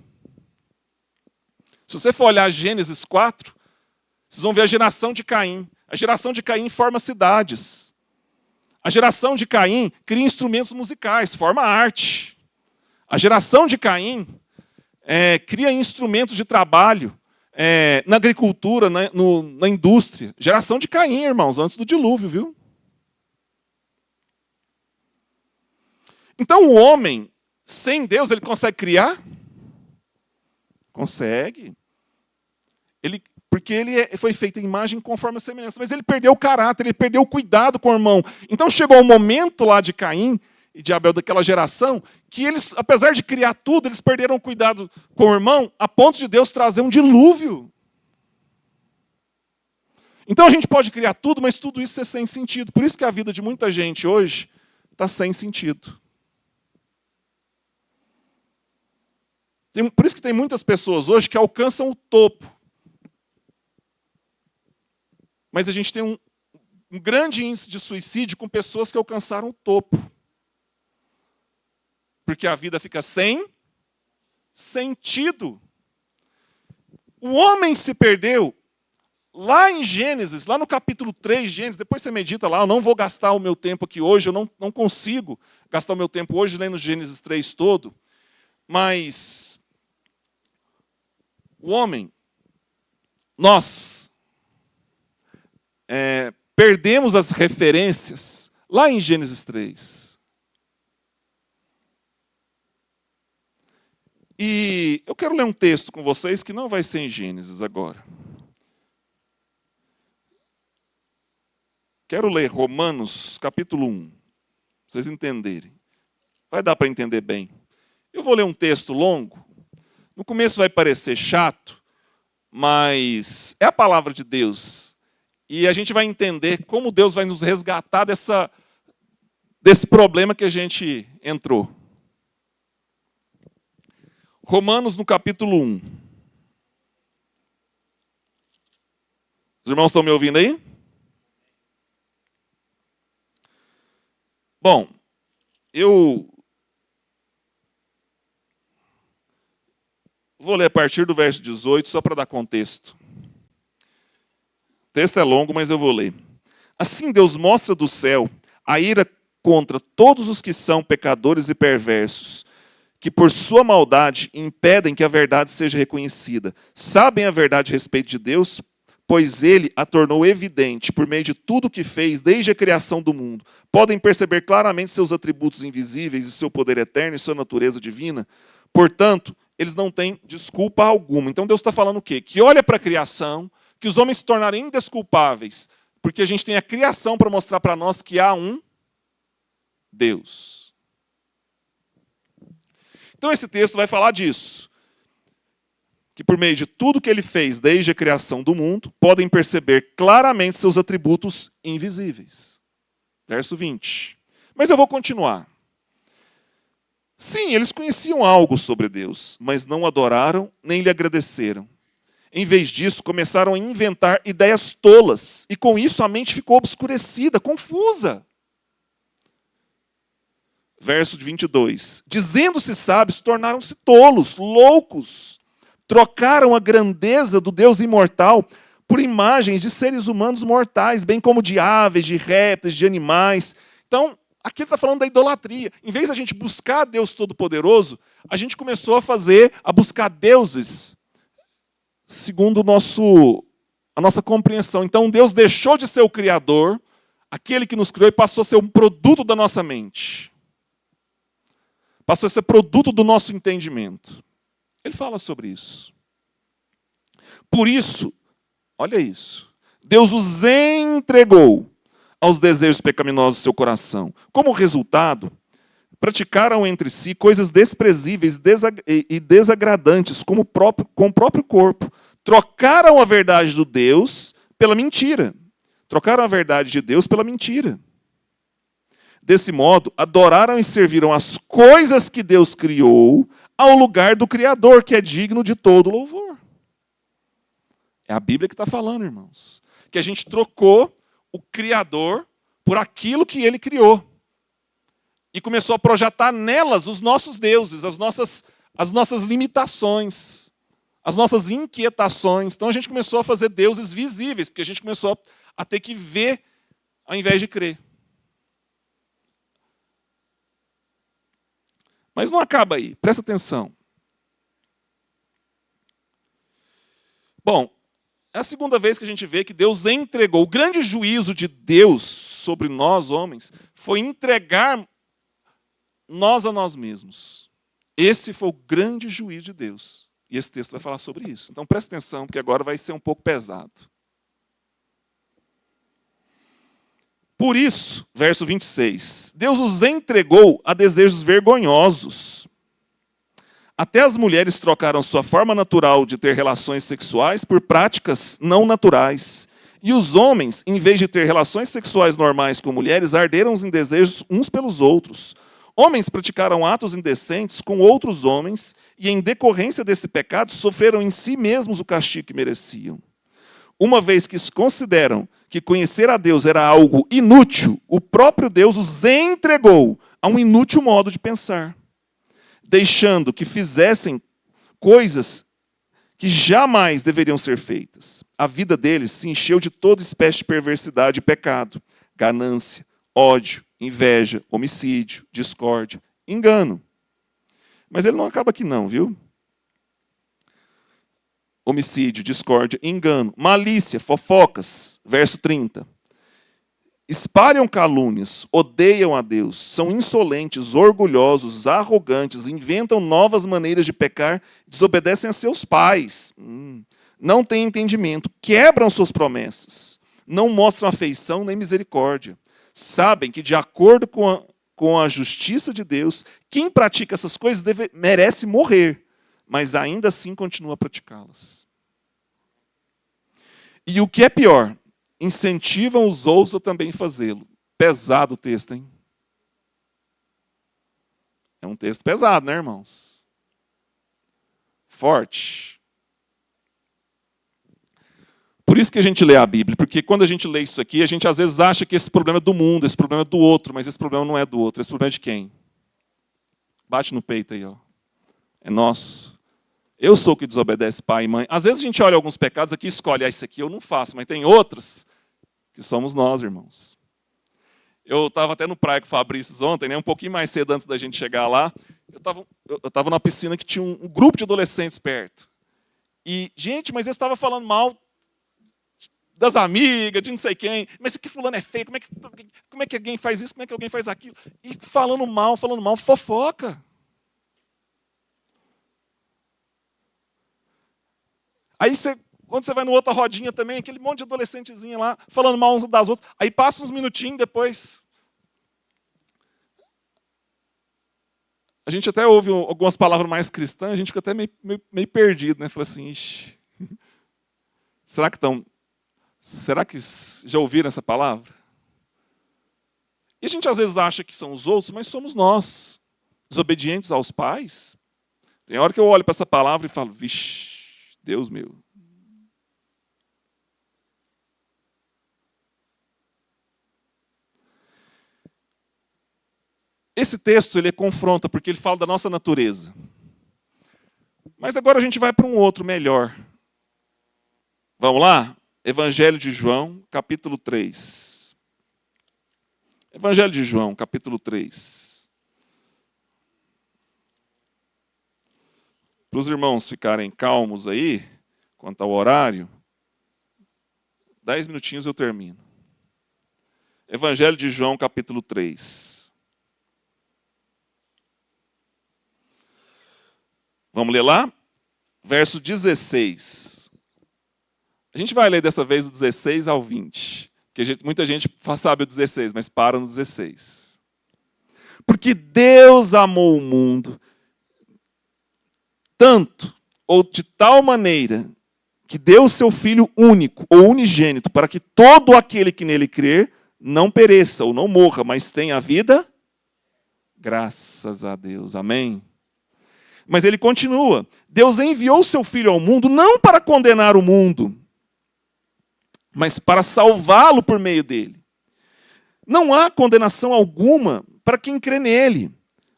Se você for olhar Gênesis 4, vocês vão ver a geração de Caim. A geração de Caim forma cidades. A geração de Caim cria instrumentos musicais, forma arte. A geração de Caim cria instrumentos de trabalho na agricultura, na indústria. Geração de Caim, irmãos, antes do dilúvio, viu? Então o homem, sem Deus, ele consegue criar? Consegue. Porque ele foi feito em imagem conforme a semelhança. Mas ele perdeu o caráter, ele perdeu o cuidado com o irmão. Então chegou um momento lá de Caim e de Abel, daquela geração, que eles, apesar de criar tudo, eles perderam o cuidado com o irmão, a ponto de Deus trazer um dilúvio. Então a gente pode criar tudo, mas tudo isso é sem sentido. Por isso que a vida de muita gente hoje está sem sentido. Por isso que tem muitas pessoas hoje que alcançam o topo. Mas a gente tem um grande índice de suicídio com pessoas que alcançaram o topo. Porque a vida fica sem sentido. O homem se perdeu lá em Gênesis, lá no capítulo 3 de Gênesis. Depois você medita lá, eu não vou gastar o meu tempo aqui hoje, eu não consigo gastar o meu tempo hoje lendo Gênesis 3 todo. Mas o homem, nós perdemos as referências lá em Gênesis 3. E eu quero ler um texto com vocês que não vai ser em Gênesis agora. Quero ler Romanos, capítulo 1, para vocês entenderem. Vai dar para entender bem. Eu vou ler um texto longo. No começo vai parecer chato, mas é a palavra de Deus. E a gente vai entender como Deus vai nos resgatar desse problema que a gente entrou. Romanos, no capítulo 1. Os irmãos estão me ouvindo aí? Bom, eu vou ler a partir do verso 18, só para dar contexto. O texto é longo, mas eu vou ler. Assim Deus mostra do céu a ira contra todos os que são pecadores e perversos, que por sua maldade impedem que a verdade seja reconhecida. Sabem a verdade a respeito de Deus, pois ele a tornou evidente por meio de tudo o que fez desde a criação do mundo. Podem perceber claramente seus atributos invisíveis e seu poder eterno e sua natureza divina. Portanto, eles não têm desculpa alguma. Então Deus está falando o quê? Que olha para a criação, que os homens se tornarem indesculpáveis, porque a gente tem a criação para mostrar para nós que há um Deus. Então esse texto vai falar disso. que por meio de tudo que ele fez desde a criação do mundo, podem perceber claramente seus atributos invisíveis. Verso 20. Mas eu vou continuar. Sim, eles conheciam algo sobre Deus, mas não adoraram nem lhe agradeceram. Em vez disso, começaram a inventar ideias tolas, e com isso a mente ficou obscurecida, confusa. Verso 22. Dizendo-se sábios, tornaram-se tolos, loucos. Trocaram a grandeza do Deus imortal por imagens de seres humanos mortais, bem como de aves, de répteis, de animais. Então, aqui ele está falando da idolatria. Em vez de a gente buscar Deus Todo-Poderoso, a gente começou a buscar deuses segundo a nossa compreensão. Então, Deus deixou de ser o Criador, aquele que nos criou, e passou a ser um produto da nossa mente. Passou a ser produto do nosso entendimento. Ele fala sobre isso. Por isso, olha isso, Deus os entregou aos desejos pecaminosos do seu coração. Como resultado, praticaram entre si coisas desprezíveis e desagradantes com o próprio corpo. Trocaram a verdade do Deus pela mentira. Trocaram a verdade de Deus pela mentira. Desse modo, adoraram e serviram as coisas que Deus criou ao lugar do Criador, que é digno de todo louvor. É a Bíblia que está falando, irmãos. Que a gente trocou o Criador por aquilo que Ele criou. E começou a projetar nelas os nossos deuses, as nossas limitações, as nossas inquietações. Então a gente começou a fazer deuses visíveis, porque a gente começou a ter que ver ao invés de crer. Mas não acaba aí, presta atenção. Bom, é a segunda vez que a gente vê que Deus entregou. O grande juízo de Deus sobre nós, homens, foi entregar nós a nós mesmos. Esse foi o grande juízo de Deus. E esse texto vai falar sobre isso. Então presta atenção, porque agora vai ser um pouco pesado. Por isso, verso 26, Deus os entregou a desejos vergonhosos. Até as mulheres trocaram sua forma natural de ter relações sexuais por práticas não naturais. E os homens, em vez de ter relações sexuais normais com mulheres, arderam em desejos uns pelos outros. Homens praticaram atos indecentes com outros homens e, em decorrência desse pecado, sofreram em si mesmos o castigo que mereciam. Uma vez que consideram que conhecer a Deus era algo inútil, o próprio Deus os entregou a um inútil modo de pensar, deixando que fizessem coisas que jamais deveriam ser feitas. A vida deles se encheu de toda espécie de perversidade e pecado, ganância, ódio, inveja, homicídio, discórdia, engano. Mas ele não acaba aqui não, viu? Homicídio, discórdia, engano, malícia, fofocas. Verso 30. Espalham calúnias, odeiam a Deus, são insolentes, orgulhosos, arrogantes, inventam novas maneiras de pecar, desobedecem a seus pais, não têm entendimento, quebram suas promessas, não mostram afeição nem misericórdia. Sabem que, de acordo com a justiça de Deus, quem pratica essas coisas merece morrer, mas ainda assim continua a praticá-las. E o que é pior, incentivam os outros a também fazê-lo. Pesado o texto, hein? É um texto pesado, né, irmãos? Forte. Por isso que a gente lê a Bíblia, porque quando a gente lê isso aqui, a gente às vezes acha que esse problema é do mundo, esse problema é do outro, mas esse problema não é do outro, esse problema é de quem? Bate no peito aí, ó. É nosso. Eu sou o que desobedece pai e mãe. Às vezes a gente olha alguns pecados aqui e escolhe, isso aqui eu não faço, mas tem outros que somos nós, irmãos. Eu estava até no praia com o Fabrício ontem, né, um pouquinho mais cedo antes da gente chegar lá. Eu estava numa piscina que tinha um grupo de adolescentes perto. E, gente, mas eles estavam falando mal das amigas, de não sei quem. Mas esse que fulano é feio, como é que alguém faz isso, como é que alguém faz aquilo? E falando mal, fofoca. Aí, quando você vai numa outra rodinha também, aquele monte de adolescentezinho lá, falando mal uns das outras. Aí passa uns minutinhos depois. a gente até ouve algumas palavras mais cristãs, a gente fica até meio perdido, né? Fala assim, ixi, será que já ouviram essa palavra? E a gente às vezes acha que são os outros, mas somos nós, desobedientes aos pais. Tem hora que eu olho para essa palavra e falo, vixe, Deus meu. Esse texto ele confronta, porque ele fala da nossa natureza. Mas agora a gente vai para um outro melhor. Vamos lá? Evangelho de João, capítulo 3. Evangelho de João, capítulo 3. Para os irmãos ficarem calmos aí, quanto ao horário, 10 minutinhos eu termino. Evangelho de João, capítulo 3. Vamos ler lá? Verso 16. A gente vai ler dessa vez do 16 ao 20. Porque muita gente sabe o 16, mas para no 16. Porque Deus amou o mundo tanto, ou de tal maneira, que deu o seu Filho único, ou unigênito, para que todo aquele que nele crer não pereça, ou não morra, mas tenha a vida. Graças a Deus. Amém? Mas ele continua. Deus enviou o seu Filho ao mundo não para condenar o mundo, mas para salvá-lo por meio dele. Não há condenação alguma para quem crê nele,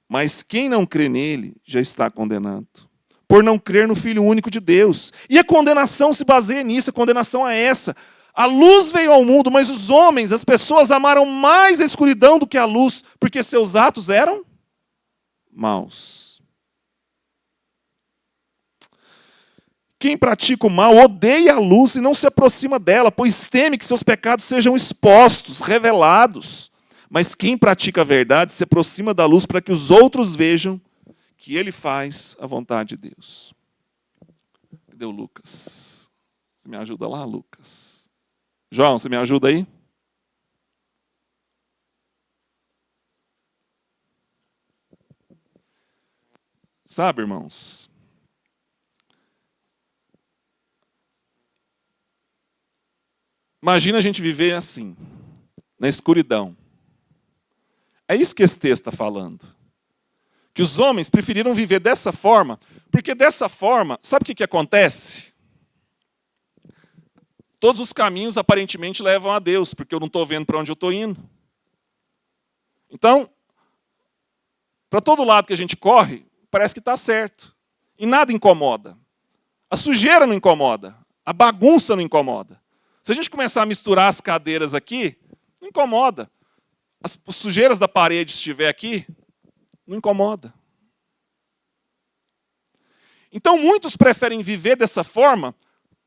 mas quem não crê nele já está condenado, por não crer no Filho único de Deus. E a condenação se baseia nisso, a condenação é essa. A luz veio ao mundo, mas os homens, as pessoas amaram mais a escuridão do que a luz, porque seus atos eram maus. Quem pratica o mal odeia a luz e não se aproxima dela, pois teme que seus pecados sejam expostos, revelados. Mas quem pratica a verdade se aproxima da luz para que os outros vejam que ele faz a vontade de Deus. Cadê o Lucas? Você me ajuda lá, Lucas? João, você me ajuda aí? Sabe, irmãos? Imagina a gente viver assim, na escuridão. É isso que esse texto está falando. Que os homens preferiram viver dessa forma, porque dessa forma, sabe o que acontece? Todos os caminhos aparentemente levam a Deus, porque eu não estou vendo para onde eu estou indo. Então, para todo lado que a gente corre, parece que está certo. E nada incomoda. A sujeira não incomoda. A bagunça não incomoda. Se a gente começar a misturar as cadeiras aqui, não incomoda. As sujeiras da parede estiver aqui, não incomoda. Então muitos preferem viver dessa forma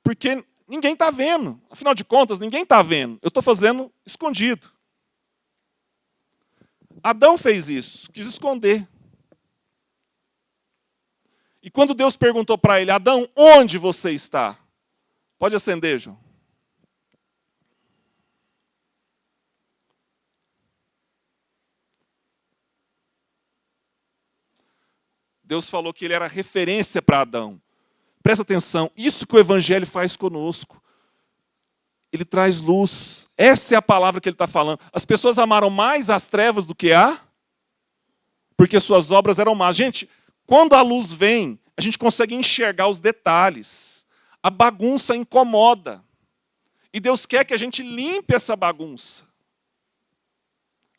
porque ninguém está vendo. Afinal de contas, ninguém está vendo. Eu estou fazendo escondido. Adão fez isso, quis esconder. E quando Deus perguntou para ele, Adão, onde você está? Pode acender, João. Deus falou que ele era referência para Adão. Presta atenção, isso que o Evangelho faz conosco. Ele traz luz. Essa é a palavra que ele está falando. As pessoas amaram mais as trevas do que porque suas obras eram más. Gente, quando a luz vem, a gente consegue enxergar os detalhes. A bagunça incomoda. E Deus quer que a gente limpe essa bagunça.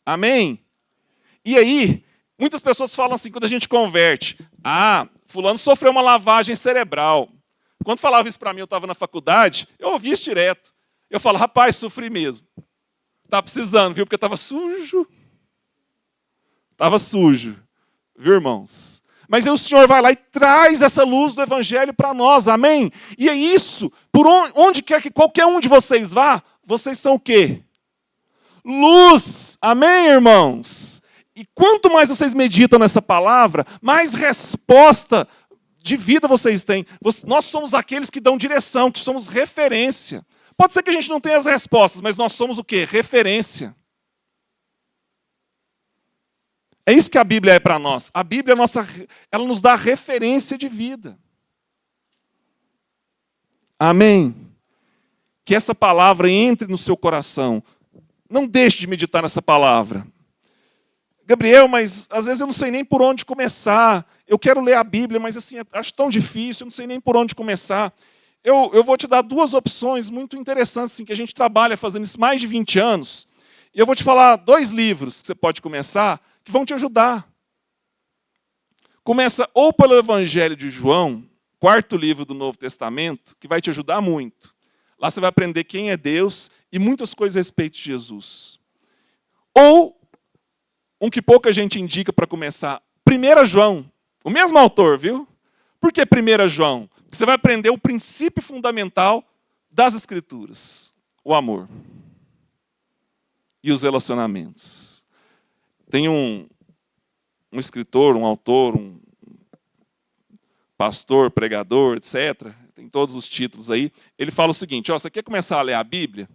Amém? E aí, muitas pessoas falam assim, quando a gente converte, fulano sofreu uma lavagem cerebral. Quando falava isso para mim, eu estava na faculdade, eu ouvia isso direto. Eu falo, rapaz, sofri mesmo. Estava precisando, viu? Porque estava sujo. Estava sujo. Viu, irmãos? Mas aí o Senhor vai lá e traz essa luz do Evangelho para nós, amém? E é isso, por onde quer que qualquer um de vocês vá, vocês são o quê? Luz, amém, irmãos? E quanto mais vocês meditam nessa palavra, mais resposta de vida vocês têm. Nós somos aqueles que dão direção, que somos referência. Pode ser que a gente não tenha as respostas, mas nós somos o quê? Referência. É isso que a Bíblia é para nós. A Bíblia ela nos dá referência de vida. Amém? Que essa palavra entre no seu coração. Não deixe de meditar nessa palavra. Gabriel, mas às vezes eu não sei nem por onde começar. Eu quero ler a Bíblia, mas assim, acho tão difícil, eu não sei nem por onde começar. Eu vou te dar duas opções muito interessantes, assim, que a gente trabalha fazendo isso mais de 20 anos. E eu vou te falar 2 livros que você pode começar, que vão te ajudar. Começa ou pelo Evangelho de João, 4º livro do Novo Testamento, que vai te ajudar muito. Lá você vai aprender quem é Deus e muitas coisas a respeito de Jesus. Ou, um que pouca gente indica para começar, 1 João, o mesmo autor, viu? Por que 1 João? Porque você vai aprender o princípio fundamental das Escrituras, o amor e os relacionamentos. Tem um escritor, um autor, um pastor, pregador, etc., tem todos os títulos aí, ele fala o seguinte, ó, você quer começar a ler a Bíblia?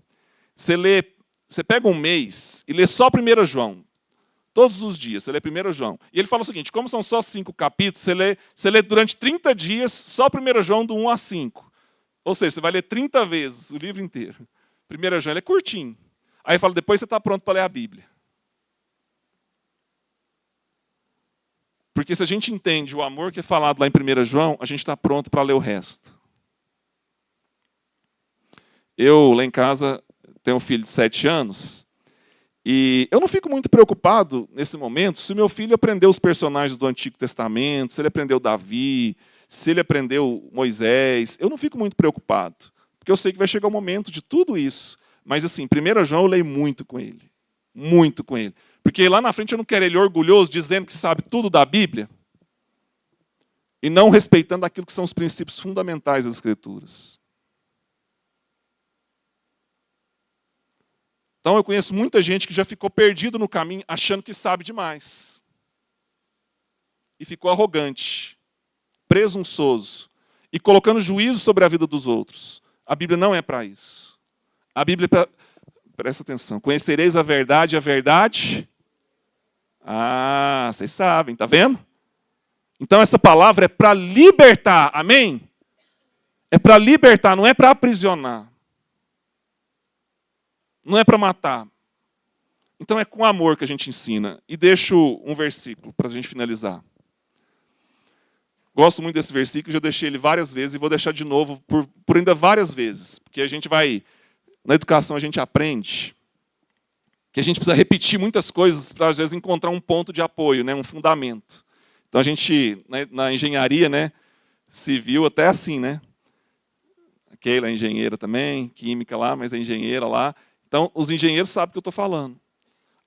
Você pega um mês e lê só 1 João. Todos os dias, você lê 1 João. E ele fala o seguinte, como são só 5 capítulos, você lê durante 30 dias só 1 João do 1 a 5. Ou seja, você vai ler 30 vezes o livro inteiro. 1 João ele é curtinho. Aí ele fala, depois você está pronto para ler a Bíblia. Porque se a gente entende o amor que é falado lá em 1 João, a gente está pronto para ler o resto. Eu, lá em casa, tenho um filho de 7 anos, e eu não fico muito preocupado, nesse momento, se meu filho aprendeu os personagens do Antigo Testamento, se ele aprendeu Davi, se ele aprendeu Moisés. Eu não fico muito preocupado, porque eu sei que vai chegar o momento de tudo isso. Mas, assim, 1 João eu leio muito com ele. Muito com ele. Porque lá na frente eu não quero ele orgulhoso, dizendo que sabe tudo da Bíblia, e não respeitando aquilo que são os princípios fundamentais das Escrituras. Então eu conheço muita gente que já ficou perdido no caminho, achando que sabe demais. E ficou arrogante, presunçoso, e colocando juízo sobre a vida dos outros. A Bíblia não é para isso. A Bíblia é para... Presta atenção. Conhecereis a verdade e a verdade... Ah, vocês sabem, tá vendo? Então essa palavra é para libertar, amém? É para libertar, não é para aprisionar. Não é para matar. Então é com amor que a gente ensina. E deixo um versículo para a gente finalizar. Gosto muito desse versículo, já deixei ele várias vezes e vou deixar de novo por ainda várias vezes. Porque a gente vai, na educação a gente aprende que a gente precisa repetir muitas coisas para às vezes encontrar um ponto de apoio, né, um fundamento. Então a gente, na engenharia, né, civil, até assim, né? A Keila é engenheira também, química lá, mas é engenheira lá. Então, os engenheiros sabem o que eu estou falando.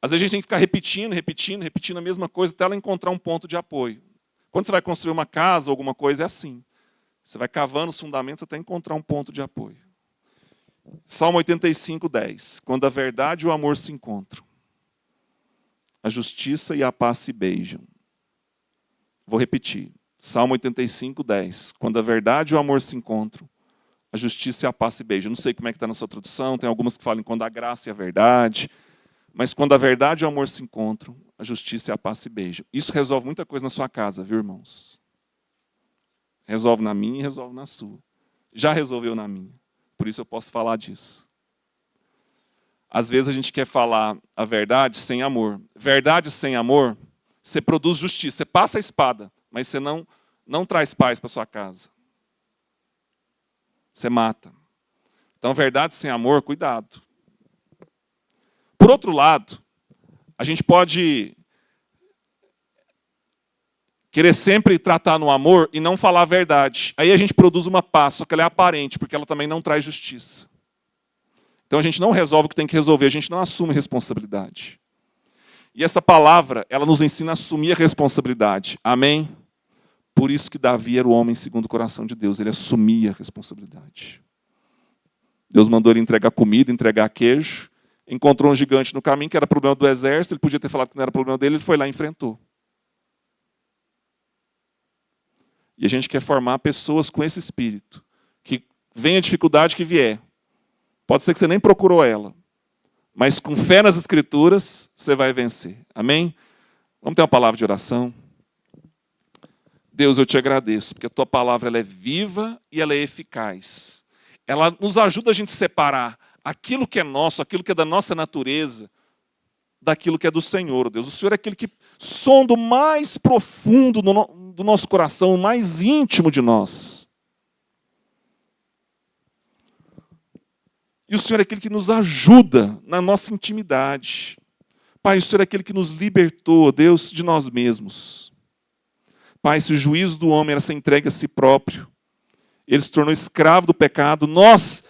Às vezes a gente tem que ficar repetindo a mesma coisa até ela encontrar um ponto de apoio. Quando você vai construir uma casa ou alguma coisa, é assim. Você vai cavando os fundamentos até encontrar um ponto de apoio. Salmo 85, 10. Quando a verdade e o amor se encontram, a justiça e a paz se beijam. Vou repetir. Salmo 85, 10. Quando a verdade e o amor se encontram, a justiça e a paz se beijam. Não sei como é que está na sua tradução, tem algumas que falam quando a graça e a verdade. Mas quando a verdade e o amor se encontram, a justiça e a paz se beijam. Isso resolve muita coisa na sua casa, viu, irmãos? Resolve na minha e resolve na sua. Já resolveu na minha. Por isso eu posso falar disso. Às vezes a gente quer falar a verdade sem amor. Verdade sem amor, você produz justiça. Você passa a espada, mas você não traz paz para sua casa. Você mata. Então, verdade sem amor, cuidado. Por outro lado, a gente pode querer sempre tratar no amor e não falar a verdade. Aí a gente produz uma paz, só que ela é aparente, porque ela também não traz justiça. Então a gente não resolve o que tem que resolver, a gente não assume responsabilidade. E essa palavra, ela nos ensina a assumir a responsabilidade. Amém? Por isso que Davi era o homem segundo o coração de Deus. Ele assumia a responsabilidade. Deus mandou ele entregar comida, entregar queijo. Encontrou um gigante no caminho que era problema do exército. Ele podia ter falado que não era problema dele. Ele foi lá e enfrentou. E a gente quer formar pessoas com esse espírito. Que venha a dificuldade que vier. Pode ser que você nem procurou ela. Mas com fé nas Escrituras, você vai vencer. Amém? Vamos ter uma palavra de oração? Deus, eu te agradeço, porque a tua palavra ela é viva e ela é eficaz. Ela nos ajuda a gente separar aquilo que é nosso, aquilo que é da nossa natureza, daquilo que é do Senhor, Deus. O Senhor é aquele que sonda o mais profundo do nosso coração, o mais íntimo de nós. E o Senhor é aquele que nos ajuda na nossa intimidade. Pai, o Senhor é aquele que nos libertou, Deus, de nós mesmos. Pai, se o juízo do homem era ser entregue a si próprio, ele se tornou escravo do pecado, nós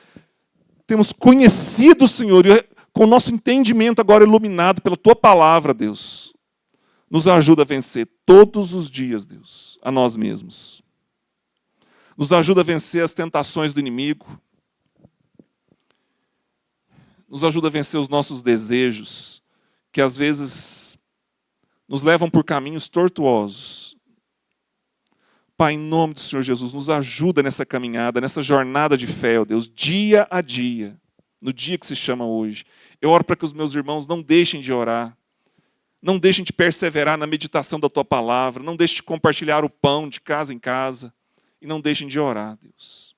temos conhecido o Senhor, e com o nosso entendimento agora iluminado pela Tua palavra, Deus, nos ajuda a vencer todos os dias, Deus, a nós mesmos. Nos ajuda a vencer as tentações do inimigo. Nos ajuda a vencer os nossos desejos, que às vezes nos levam por caminhos tortuosos. Pai, em nome do Senhor Jesus, nos ajuda nessa caminhada, nessa jornada de fé, ó Deus, dia a dia, no dia que se chama hoje. Eu oro para que os meus irmãos não deixem de orar, não deixem de perseverar na meditação da Tua palavra, não deixem de compartilhar o pão de casa em casa, e não deixem de orar, Deus.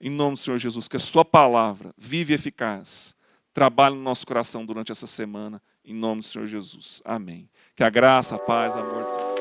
Em nome do Senhor Jesus, que a Sua palavra, viva e eficaz, trabalhe no nosso coração durante essa semana, em nome do Senhor Jesus. Amém. Que a graça, a paz, o amor do Senhor